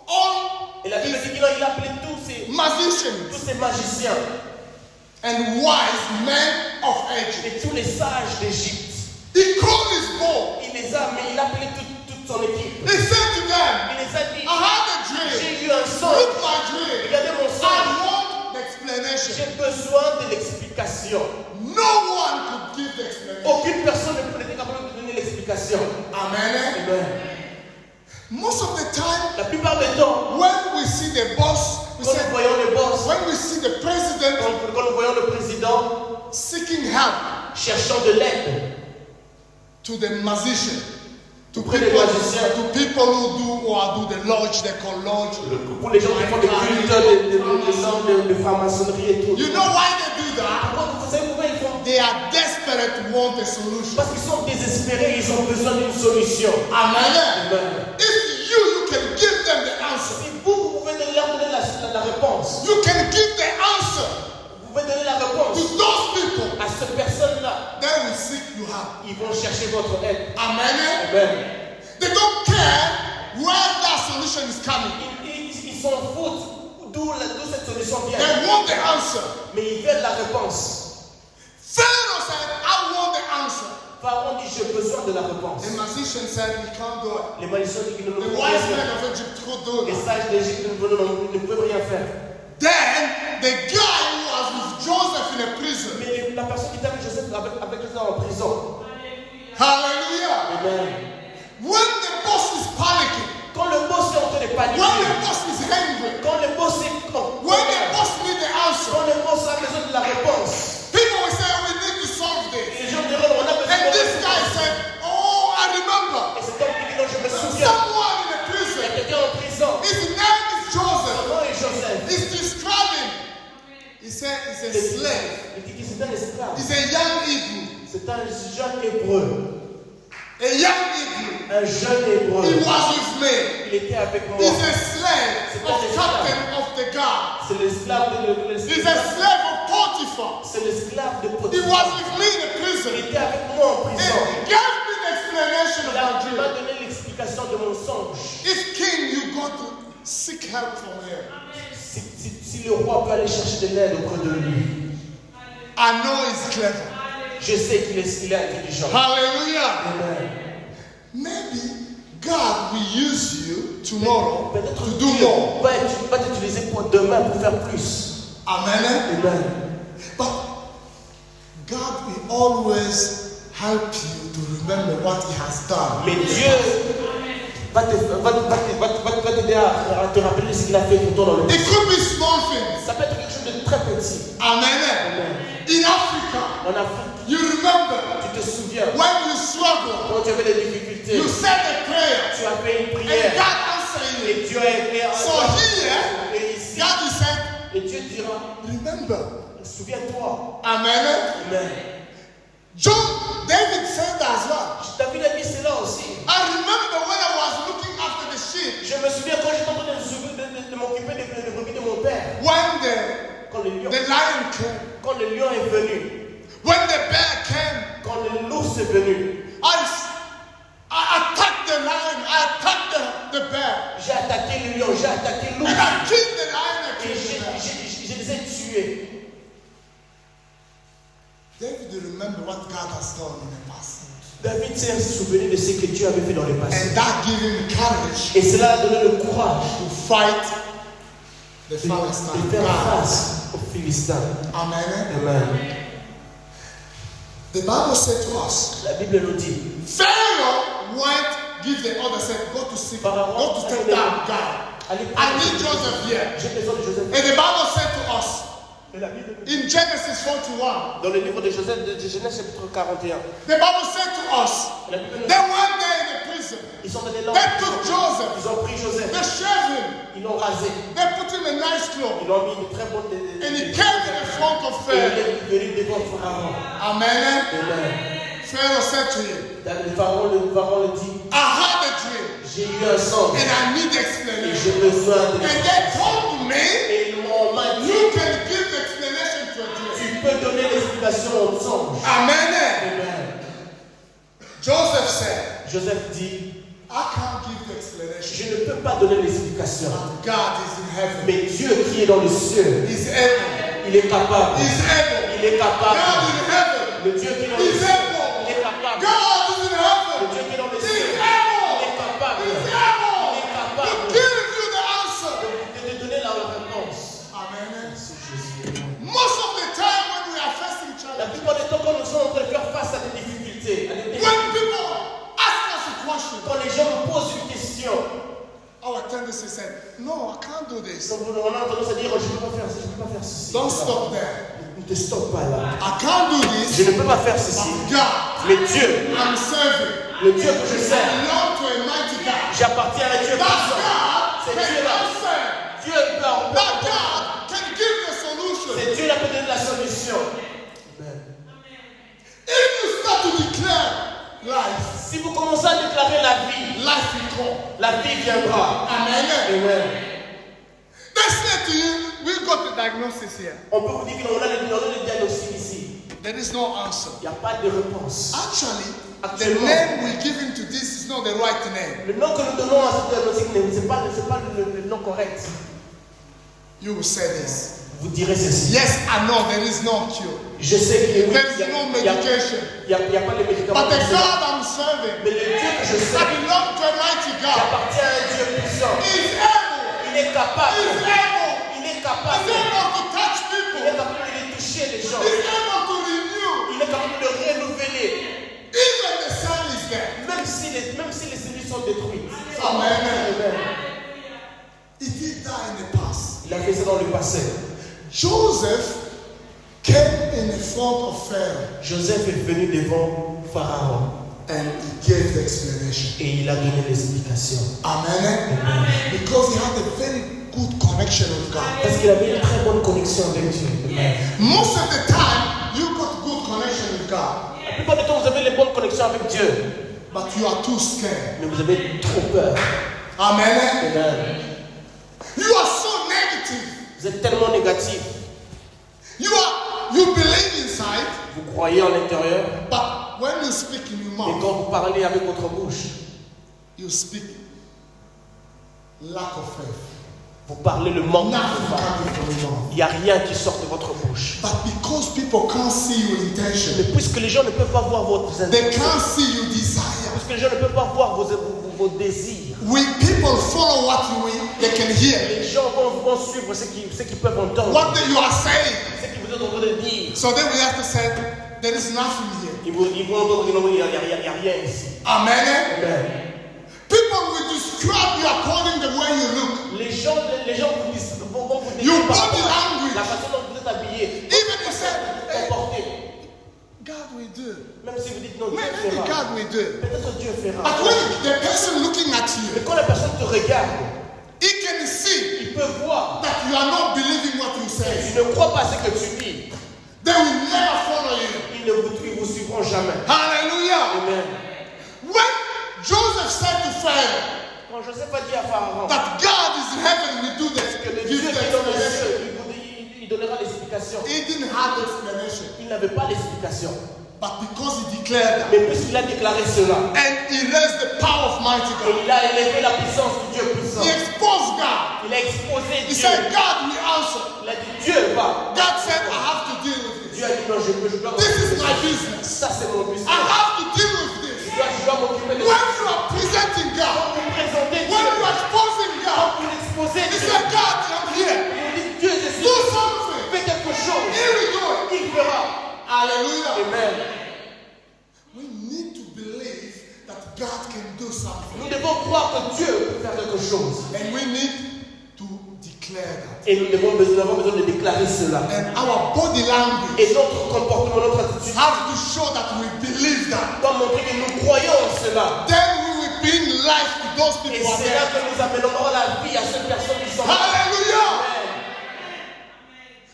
all Et la Bible dit qu'il a appelé tous magicians ces magiciens and wise men of Egypt. et tous les sages d'Égypte. He called his board. Il les a, mais il a appelé toute son équipe. He said to them, Il les a dit, I had a dream. j'ai eu un songe. Look my dream. Regardez mon I songe. want the explanation. J'ai besoin de l'explication. No one could give the explanation. Aucune personne ne peut être capable de donner l'explication. Amen. Amen. Most of the time, La plupart du temps, when we see the boss, we quand say, nous voyons le boss, when we see the president quand nous voyons le président seeking help cherchant de l'aide to the magician, to auprès des magiciens, people who do the lodge, they call lodge. pour les gens qui font des cultes, de franc-maçonnerie et tout. You know why they do that? Vous savez pourquoi ils font? They are desperate to want a solution. Parce qu'ils sont désespérés, ils ont besoin d'une solution. Amen. Amen. If you can give them the answer. Si vous pouvez leur donner la réponse, You can give the answer vous pouvez donner la réponse to those people. à cette personne-là, Then we seek you help. ils vont chercher votre aide. Amen. Amen. They don't care where that solution is coming. Ils s'en foutent d'où cette solution vient. They want the answer. Mais ils veulent la réponse. Pharaoh said, I want the answer. Pharaon dit, j'ai besoin de la réponse. The magician said, he can't do it. Les magiciens disent qu'ils ne The peuvent wise rien men faire. of Egypt could do Les it. sages d'Égypte ne peuvent rien faire. Then the guy who was with Joseph in a prison. Mais la personne qui était avec Joseph en prison. Hallelujah. Amen. When the boss is panicking, Quand le boss est en train de paniquer, when the boss is angry, quand le boss est when the boss needs the answer, quand le boss a besoin de la réponse, people will say, we need to solve this. les gens diront, on a besoin And de this guy réponse. said, oh, I remember. Et cet homme qui dit, non, je me souviens, Someone in a il y a prison. quelqu'un en prison. His name is Son Joseph. nom est Joseph. He's describing. He said he's a slave. Il dit que c'est un esclave. He's a young Hebrew. C'est un jeune hébreu. A young Hebrew. Un jeune hébreu. He was with me. Il était avec moi. He's a slave of captain of the guard. C'est l'esclave de He's a slave of Potiphar. C'est l'esclave de He Potiphar. was with me in the Il prison. était avec moi en And prison. he gave me the explanation of my Il m'a dream. donné l'explication de mon songe. If king, you got to seek help from here. Si le roi peut aller chercher de l'aide auprès de lui, I know he's clever. je sais qu'il est intelligent. Hallelujah. Amen. Maybe God will use you tomorrow Peut-être to que do Dieu more. va t'utiliser pour demain pour faire plus. Amen. Amen. But God will always help you to remember what He has done. Mais Dieu va t'aider à te rappeler ce qu'il a fait pour toi dans le It passé. could be small things. Ça peut être quelque chose de très petit. Amen. Amen. In Africa, En Afrique, you remember tu te souviens, when you struggle, quand tu avais des difficultés, you said a prayer, tu as fait une and prière God answered you. et Dieu a été So here, et ici, God is saying, et Dieu dira, remember. souviens-toi. Amen. Amen. David said that as well. David a dit cela aussi. I remember when I was looking after the sheep, Je me souviens quand j'étais en train de m'occuper des brebis de mon père. when Quand le lion, the lion came, quand le lion est venu, when the bear came, quand l'ours est venu, I attacked the lion, I attacked the bear, j'ai attaqué le lion, j'ai attaqué and l'ours I killed the lion, I et killed the bear. je les ai tués. David remember what God has done in the past. David s'est souvenu de ce que Dieu avait fait dans le passé. And that gave him courage Et cela a donné le courage to fight the de Philistines. faire face aux Philistins. Amen. Amen. The Bible said to us, La Bible nous dit, Pharaoh went, give the order, said, go to seek, go to take that guy. allez, I need Joseph here. j'ai besoin de Joseph. And the Bible said to us, Et la Bible, in Genesis 41, dans le livre de Joseph de Genèse chapitre 41, the Bible said to us, la Bible nous dit, they went there in the prison. ils sont allés là, They took Joseph. ils ont pris Joseph, They shaved him. ils l'ont rasé, They put him in nice clothes. ils l'ont mis une très bonne And he came to the front of et il Pharaoh. est venu devant Pharaon. Amen. Amen. Pharaoh said to him, Le Pharaon le dit, I had a dream j'ai eu un songe and I need et explanation. j'ai besoin de And they told me, et ils m'ont dit, you can give the explanation to a dream. tu peux donner l'explication au songe. Amen. Amen. Joseph said, Joseph dit, I can't give the explanation. je ne peux pas donner l'explication. But God is in heaven. Mais Dieu qui est dans le ciel, He's able. il est capable. He's able. Il est God capable. in heaven. Le Dieu qui est dans le He's ciel, able. il est capable. God is in Le heaven. Dieu qui est dans le He's ciel, il able. est capable. He's Il able est to capable give you the answer. de te donner la réponse. Amen. Merci Jésus. Most of the time when we are facing La challenges, plupart du temps, quand nous sommes en train de faire face à des difficultés, when people ask us a question, quand les gens nous posent une question, our tendency is say, no, I can't do this. on a tendance à dire, je ne peux pas faire ça, je ne peux pas faire ceci. Don't stop there. Ne te stoppe pas là. I can't do Je this. ne peux pas faire ceci. But God, Mais Dieu, I'm serving. le Dieu que je I sers, belong to a mighty God. j'appartiens à un Dieu That puissant. God C'est can Dieu-là. answer. Dieu peut en That God can give the solution. C'est Dieu qui peut donner la solution. If you start to declare life, Si vous commencez à déclarer la vie, life will come. la vie viendra. Amen. Amen. They say to you, we got the diagnosis here. On peut vous dire qu'on a le diagnostic ici. There is no answer. Il n'y a pas de réponse. Actually, the Actuellement. name we're giving to this is not the right name. Le nom que nous donnons à ce diagnostic, ce n'est pas le nom correct. You will say this. Vous direz ceci. Yes, I know there is no cure. Je sais qu'il There is no medication. n'y a pas de médicaments. But the God I'm serving, Mais le Dieu que je I sers, belong to a mighty God. j'appartiens à un Dieu puissant. He's able. Il est capable. He's able. Il est He's capable. able to touch Il people. est capable de toucher les gens. He's able to renew. Il est capable de renouveler. Even the sun is there. Même si les cellules sont détruites. Amen. Amen. He did that in the past. Il a fait ça dans le passé. Joseph came in the front of Pharaoh Joseph est venu devant Pharaon and he gave the explanation. et il a donné l'explication. Amen. Because he had a very good connection with God. Parce qu'il avait une très bonne connexion avec Dieu. Amen. Most of the time, you got good connection with God, La plupart du temps, vous avez les bonnes connexions avec Dieu, but you are too scared. mais vous avez trop peur. Amen. Amen. You are so negative. Vous êtes tellement négatif. You believe inside, Vous croyez en l'intérieur, but when you speak in your mais mouth, quand vous parlez avec votre bouche, you speak lack of faith. vous parlez le manque de Nothing foi. coming from your mouth. Il n'y a rien qui sort de votre bouche. But because people can't see your intention, Mais puisque les gens ne peuvent pas voir vos they intentions, can't see your desire. puisque les gens ne peuvent pas voir vos désirs, When people follow what they can hear, les gens vont suivre ce qu'ils peuvent entendre, what you are saying. ce que vous êtes en train de dire. So then we have to say, there is nothing here. Ils vont entendre qu'il n'y a rien ici. Amen. Amen. People will describe you according to the way you look. Les gens vont vous dire Your par body rapport à language. la façon dont vous êtes habillé, Even you say, hey, comporté. God will do. Même si vous dites non, Dieu Maybe fera. God will do. Peut-être Dieu fera. But when the person looking at Mais you, quand la personne te regarde, he can see il peut voir. that you are not believing what you say. Tu ne crois pas ce que tu dis. They will never follow you. Ils vous suivront jamais. Hallelujah. Amen. When Joseph said to Pharaoh Quand Joseph a dit à Pharaon that God is in heaven, we do this, que le give Dieu the qui est dans les explanation. cieux, il donnera l'explication. He didn't have the explanation. Il n'avait pas l'explication. But because he declared that, Mais puisqu'il a déclaré cela, and he raised the power of mighty et God, il a élevé la puissance du Dieu puissant, he exposed God. il a exposé He Dieu. said, God will answer. Il a dit Dieu va. God said, I have to deal with Dieu this. a dit non, je dois. This is my business. Ça c'est mon business. I have to deal with this. m'occuper de When you are presenting God, Quand vous présentez when Dieu, you are exposing quand God, vous l'exposez He Dieu, said, God, I'm here. vous dites Dieu, je suis Do ici. something. Fais quelque chose. He will do it. Il fera. Hallelujah. Amen. We need to believe that God can do something. Nous devons croire que Dieu peut faire quelque chose. And we need to declare that. Et nous avons besoin de déclarer cela. And our body language Et notre comportement, notre attitude have to show that we believe that. doit montrer que nous croyons en cela. Then we will bring life to those Et people out c'est là there. que nous amènerons la vie à ces personnes qui sont Hallelujah. Amen.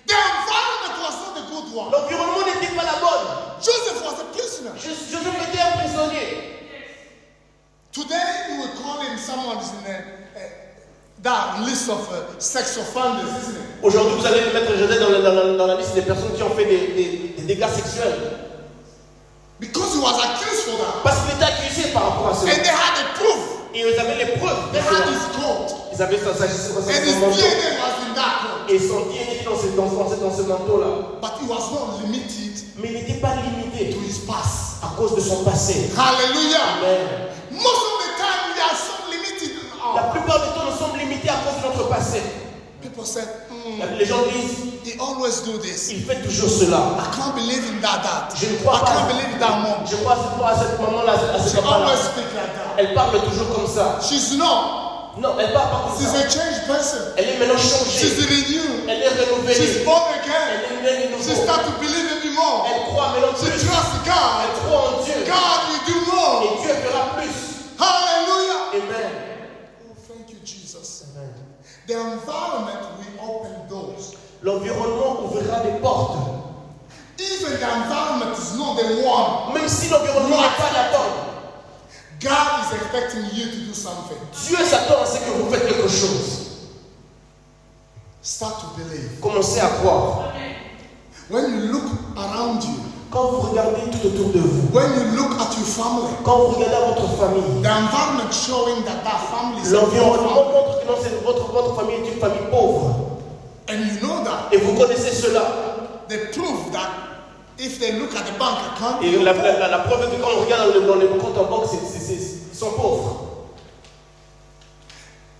The environment was not a good one. L'environnement n'était pas la bonne. Joseph was a prisoner. Joseph était un prisonnier. Today you will call him someone who's in that list of sex offenders, isn't it? Aujourd'hui, vous allez mettre Joseph dans la liste des personnes qui ont fait des dégâts sexuels. Because he was accused for that. Parce qu'il était accusé par rapport à cela. And they had a proof. Et ils avaient les preuves. They had his coat. Ils avaient sa And his manteau. DNA was in that coat. Et son DNA était dans ce manteau-là. But he was not limited Mais il n'était pas limité to his past. à cause de son passé. Hallelujah. Amen. Most of the time we are so limited in La our. plupart du temps, nous sommes limités à cause de notre passé. People said, Les gens disent, he always do this. il fait toujours cela. I can't believe in that. Je ne I crois pas. can't believe in that mom. Je crois à cette maman-là, à She cette papa-là. always speak like that. Elle parle toujours comme ça. She's not. Non, elle parle pas comme She's ça. a changed person. Elle est maintenant She's changée. renewed. Elle est She's renouvelée. born again. Elle est née de She nouveau. starts to believe in me more. Elle croit maintenant She plus. trusts God. Elle croit en Dieu. God will do more. Et Dieu fera plus. Hallelujah. Amen. Oh, thank you, Jesus. Amen. The environment will open doors. L'environnement ouvrira des portes. Even the environment is not the one. Même si l'environnement n'est pas la bonne. God is expecting you to do something. Dieu s'attend à ce que vous faites quelque chose. Start to believe. Commencez à croire. When you look around you, Quand vous regardez tout autour de vous, when you look at your family, quand vous regardez à votre famille, the environment showing that that family is a l'environnement poor family. montre que non, c'est votre famille est une famille pauvre. And you know that. Et vous connaissez cela. They prove that if they look at the bank account, Et la preuve est que quand on regarde dans les comptes en banque, ils sont pauvres.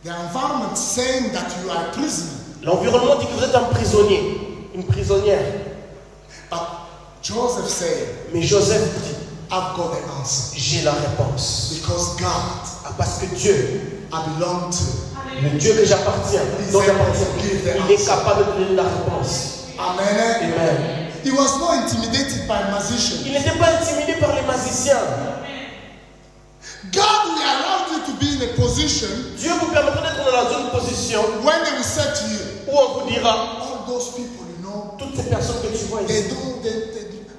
the environment saying that you are a prisoner. L'environnement dit que vous êtes un prisonnier, une prisonnière. But Joseph said, Mais Joseph dit, I've got the answer. j'ai la réponse. Because God Ah, parce que Dieu, I belong to. le Dieu que j'appartiens, dont j'appartiens, il est capable de donner la réponse. Amen. Amen. He was not intimidated by musicians. Il n'était pas intimidé par les magiciens. God will allow you to be in a position Dieu vous permettra d'être dans une position when they will say to you, où on vous dira, all those people, you know, toutes ces personnes que tu vois ici,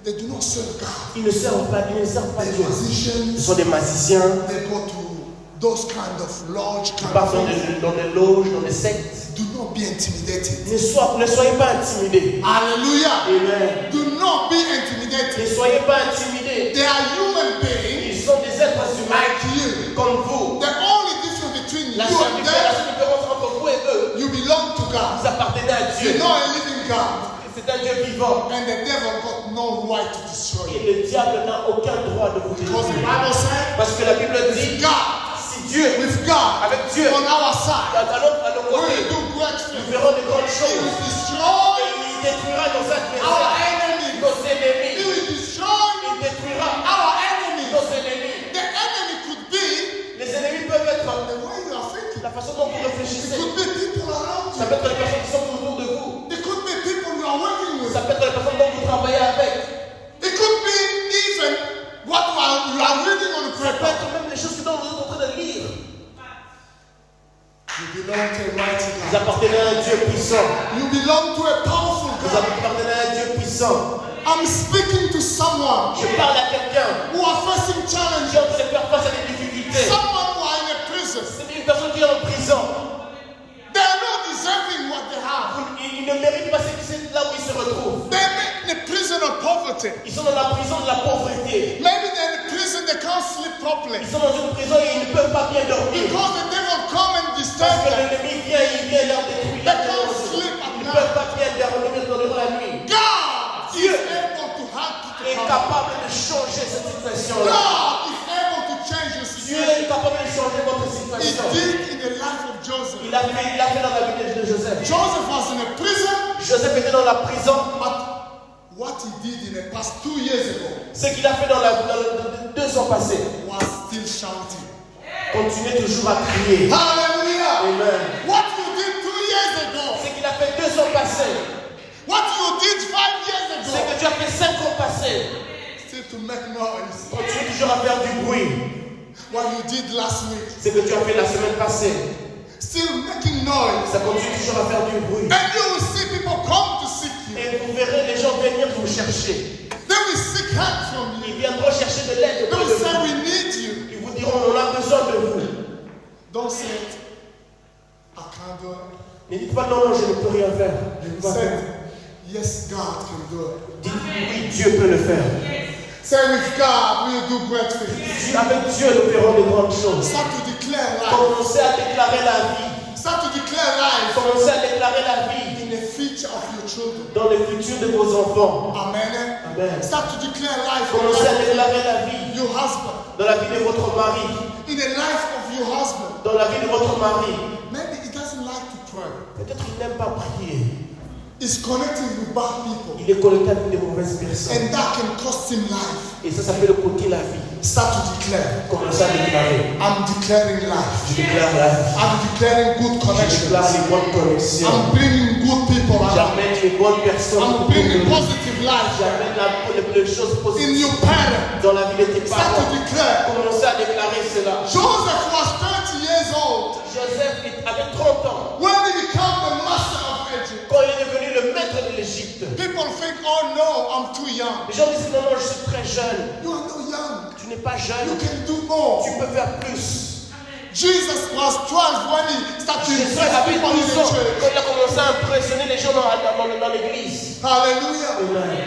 they do not serve God. ils ne servent pas Dieu. The Ce musicians, sont des magiciens, they go to those kind of lodge qui kind partent of things. dans des loges, dans des sectes. Do not be intimidated. Ne soyez pas intimidés. Hallelujah. Amen. Do not be Ne intimidated. soyez pas intimidés. They are human beings Ils sont des êtres humains like you. comme vous. The only difference between you La seule and them, différence entre vous et eux, you belong to God. vous appartenez à Dieu. You're not a living God. C'est un Dieu vivant. And the devil got no right to destroy Et you. le diable n'a aucun droit de vous Because the détruire. Bible said, Parce que la Bible dit, God, si Dieu, with God, avec Dieu, on our side, à nos we will côtés, do great nous things. verrons de grandes He choses. will destroy Et il détruira nos our adversaires, enemies. nos He ennemis. will destroy Il détruira our enemies. nos ennemis. The enemy could be Les ennemis peuvent être the way you are thinking. la façon dont vous It réfléchissez. could be people around Ça you. peut être les personnes qui sont autour de vous. It could be people you are working with. Ça peut être les personnes dont vous travaillez avec. It could be even what you are reading on the Ça peut paper. être même les choses que vous êtes en train de lire. You belong to a mighty Vous God. appartenez à un Dieu puissant. You belong to a powerful Vous God. appartenez à un Dieu puissant. I'm speaking to someone Je parle à quelqu'un who are facing qui est challenges. en train de faire face à des difficultés. Someone who are in a prison. C'est une personne qui est en prison. They are not deserving what they have. Ils ne méritent pas ce qui c'est là où ils se retrouvent. They're in a prison of poverty. Ils sont dans la prison de la pauvreté. Maybe they're in a prison they can't sleep properly. Ils sont dans une prison et ils ne peuvent pas bien dormir. Because the devil come and Parce disturb que them. l'ennemi vient, il vient leur détruire. They can't sleep at Ils ne night. peuvent pas bien dormir dans la nuit. God Dieu is able to help you est to come. capable de changer cette situation-là. God is able to change est capable de changer votre He situation. did in the life of Joseph. Il a fait dans la vie de Joseph. Joseph was in a prison, Joseph était dans la prison. but what he did in the past 2 years ago Ce qu'il a fait dans les 2 ans passés, was still shouting. continuez toujours à crier. Hallelujah! Amen. What you did 2 years ago, Ce qu'il a fait 2 ans passés, what you did 5 years ce ago, que tu as fait 5 ans passés, still to make noise. continue toujours à faire du bruit. What you did last week, Ce que tu as fait la semaine passée, still making noise. ça continue toujours à faire du bruit. And you will see people come to seek you. Et vous verrez les gens venir vous chercher. They will seek help from you. Ils viendront chercher de l'aide They auprès will de say, vous. we need you. Ils vous diront, on a besoin de vous. Don't say it. I can't do it. Ne dites pas, non, non, je ne peux rien faire. Je ne peux pas Say, faire. yes, God can do it. Dites, oui, Dieu peut le faire. Say, with God, we will do great things. Avec Dieu, nous ferons de grandes choses. Start to declare life. Commencez à déclarer la vie. Start to declare life Commencez à déclarer la vie in the future of your children. dans le futur de vos enfants. Amen. Amen. Start to declare life in Commencez à the life déclarer la vie of your husband, dans la vie de votre mari. in the life of your husband. Dans la vie de votre mari. Maybe he doesn't like to pray. Peut-être qu'il n'aime pas prier. He's connecting with bad people, Il est connecté avec de mauvaises personnes. and that can cost him life. Et ça peut le coûter la vie. Start to declare. Commencez à déclarer. I'm declaring life. Je déclare la vie. I'm declaring good Je connections. déclare les bonnes connexions. I'm bringing good people around. J'amène les bonnes personnes. I'm bringing positive life J'amène les choses in positives your parents. dans la vie de tes Start parents. to declare. Commencez à déclarer cela. Joseph was 30 years old Joseph avait 30 ans when he became the master of Egypt. quand il est devenu le maître de l'Égypte. People think, oh no, I'm too young. Les gens disent non, non, je suis très jeune. You are not young. Tu n'es pas You jeune. can do more. Tu peux faire plus. Jesus was 12 when he started to Jésus impress avait people in 12 the ans church. quand il a commencé à impressionner les gens dans l'église. Hallelujah. Amen.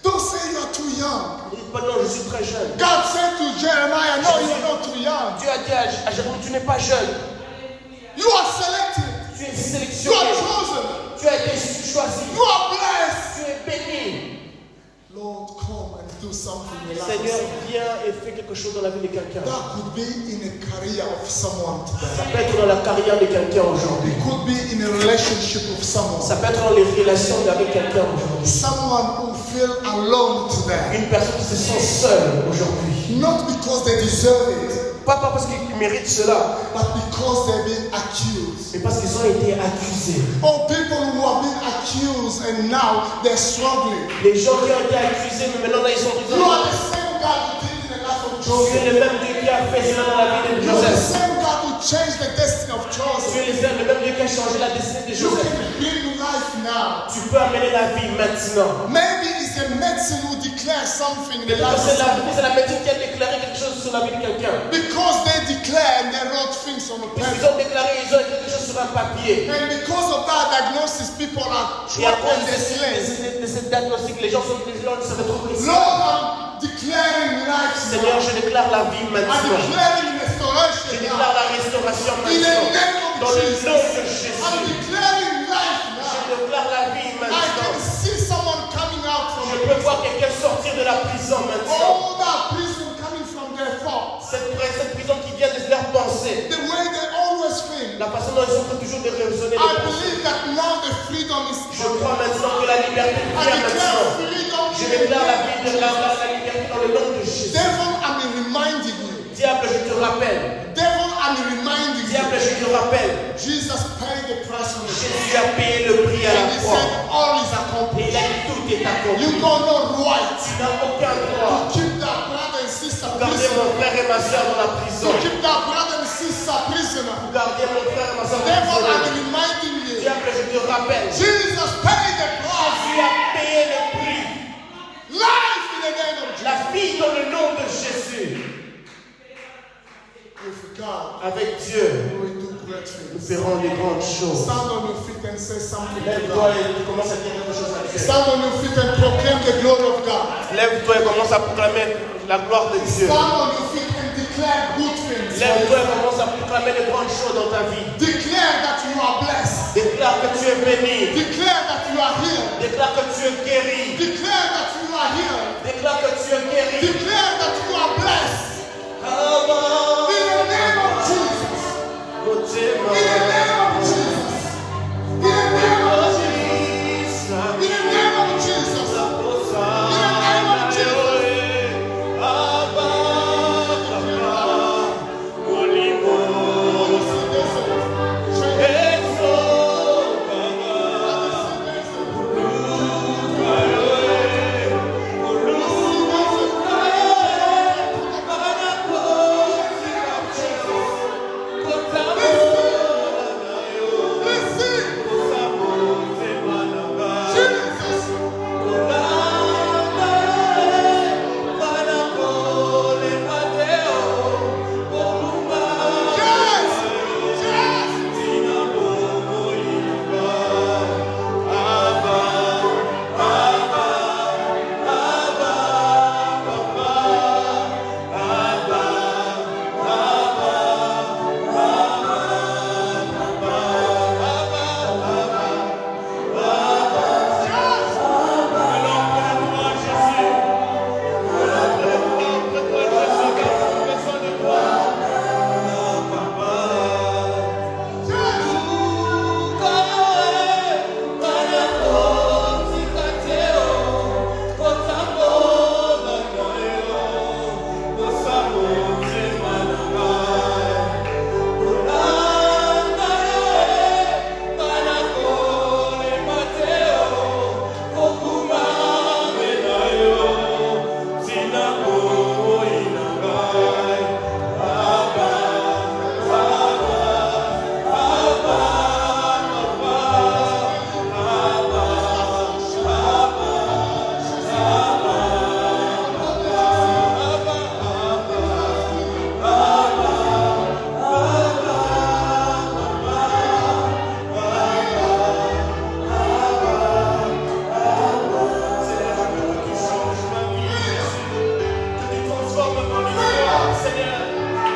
Don't say you are too young. Ne dites pas non, je suis très jeune. God said to Jeremiah, no, you are not too young. Dieu a dit à Jérémie, tu n'es pas jeune. You are selected. Tu es You are sélectionné. chosen. Tu as été choisi. You are blessed. Tu es béni. Lord, come and do something in the Seigneur, life. viens et fais quelque chose dans la vie de quelqu'un. That could be in a career of someone Ça today. peut être dans la carrière de quelqu'un aujourd'hui. It could be in a relationship with someone. Ça peut être dans les relations avec quelqu'un aujourd'hui. Someone who feel alone today. Une personne qui se sent seule aujourd'hui. Not because they deserve it, Pas parce qu'ils méritent cela, but because they've been accused. mais parce qu'ils ont été accusés. Or people who have been accused and now they're struggling. Les gens qui ont été accusés, mais maintenant là, ils sont en You are prison. the same God who did in the life of Tu es Joseph. le même Dieu qui a fait cela dans la vie de You are the Joseph. same God who changed the destiny of Tu Joseph. es le même Dieu qui a changé la destinée de You Joseph. can bring life now. Tu peux amener la vie maintenant. Maybe it's a medicine who declares something in the life of C'est someone. la médecine qui a déclaré quelque chose sur la vie de quelqu'un. Because they declare and they wrote things on the Ils paper. ont déclaré, ils ont écrit quelque chose sur un papier. And because of that diagnosis, people are Et à trapped cause and they're slaves. de cette diagnostic, les gens se retrouvent ici. Lord, I'm declaring life Seigneur, now. je déclare la vie I'm maintenant. declaring Je restoration déclare now. la restauration In the maintenant. name Dans of le nom de Jesus. Jésus. I'm declaring life Je now. déclare la vie I maintenant. can see someone coming out from Je the peux voir quelqu'un sortir de la prison maintenant. all that prison coming from their thoughts. Cette prison qui vient de leurs pensées. The way they always think. La façon dont ils sont toujours de raisonner. I believe that now the freedom is Je crois maintenant que la liberté I vient declare maintenant. freedom Je in the déclare la name vie of de la Jesus. liberté dans le nom de Jésus. Devil, I'm reminding you. Diable, je te rappelle. Devil, I'm reminding Diable, you. je te rappelle. Jesus paid the price on the cross. Jésus a payé le prix à And la he croix. said all is Et accomplished. il a dit tout est accompli. You got no right Tu n'as aucun to droit keep that brother and sister pour garder prisoner. mon frère et ma soeur dans la To prison. keep that brother and sister prisoner. Pour garder mon frère et ma soeur dans la Devil, I'm prison. reminding you. Diable, je te rappelle. Jesus paid the price. Jésus a payé le prix. Life in the name of Jesus. La vie dans le nom de Jésus. With God, Avec Dieu, we will do great nous things. ferons de grandes choses. Stand on your feet and say something to Lève-toi God. et commence à dire quelque chose à Dieu. Stand on your feet and proclaim the glory of God. Lève-toi et commence à proclamer la gloire de Dieu. Stand on your feet and declare good things. Lève-toi et commence à proclamer de grandes choses dans ta vie. Declare that you are blessed. Déclare que tu es béni. Declare that you are healed. Déclare que tu es guéri. Declare that you are healed. Déclare que tu es guéri. Declare that you are blessed. Abba, In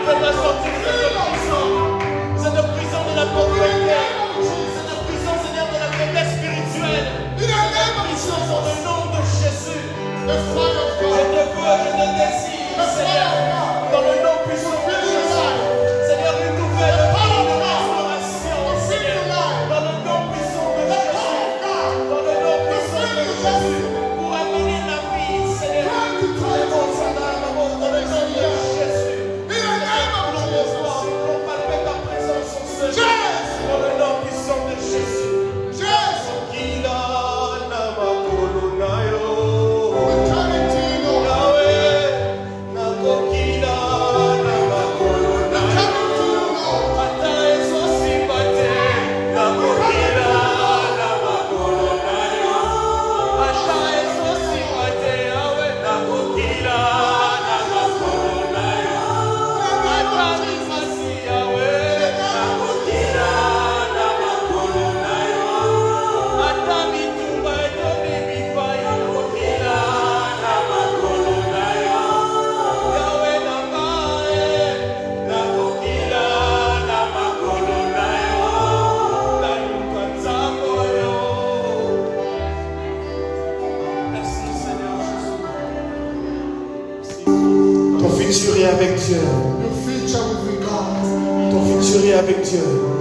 viendras sortir de cette prison de la pauvreté, cette prison, Seigneur, de la faiblesse spirituelle. Cette prison dans le nom de Jésus. Je te veux, je te désire, Seigneur, dans le nom puissant de Jésus. Seigneur, une nouvelle vie de restauration, Seigneur, dans le nom puissant de Jésus. Dans le nom puissant de Jésus. Pour amener la vie, Seigneur, dans le nom de Jésus. Pour palper ta présence en ce lieu, dans le nom puissant de Jésus. Ton futur est avec Dieu. Your future will be God. Ton futur est avec Dieu.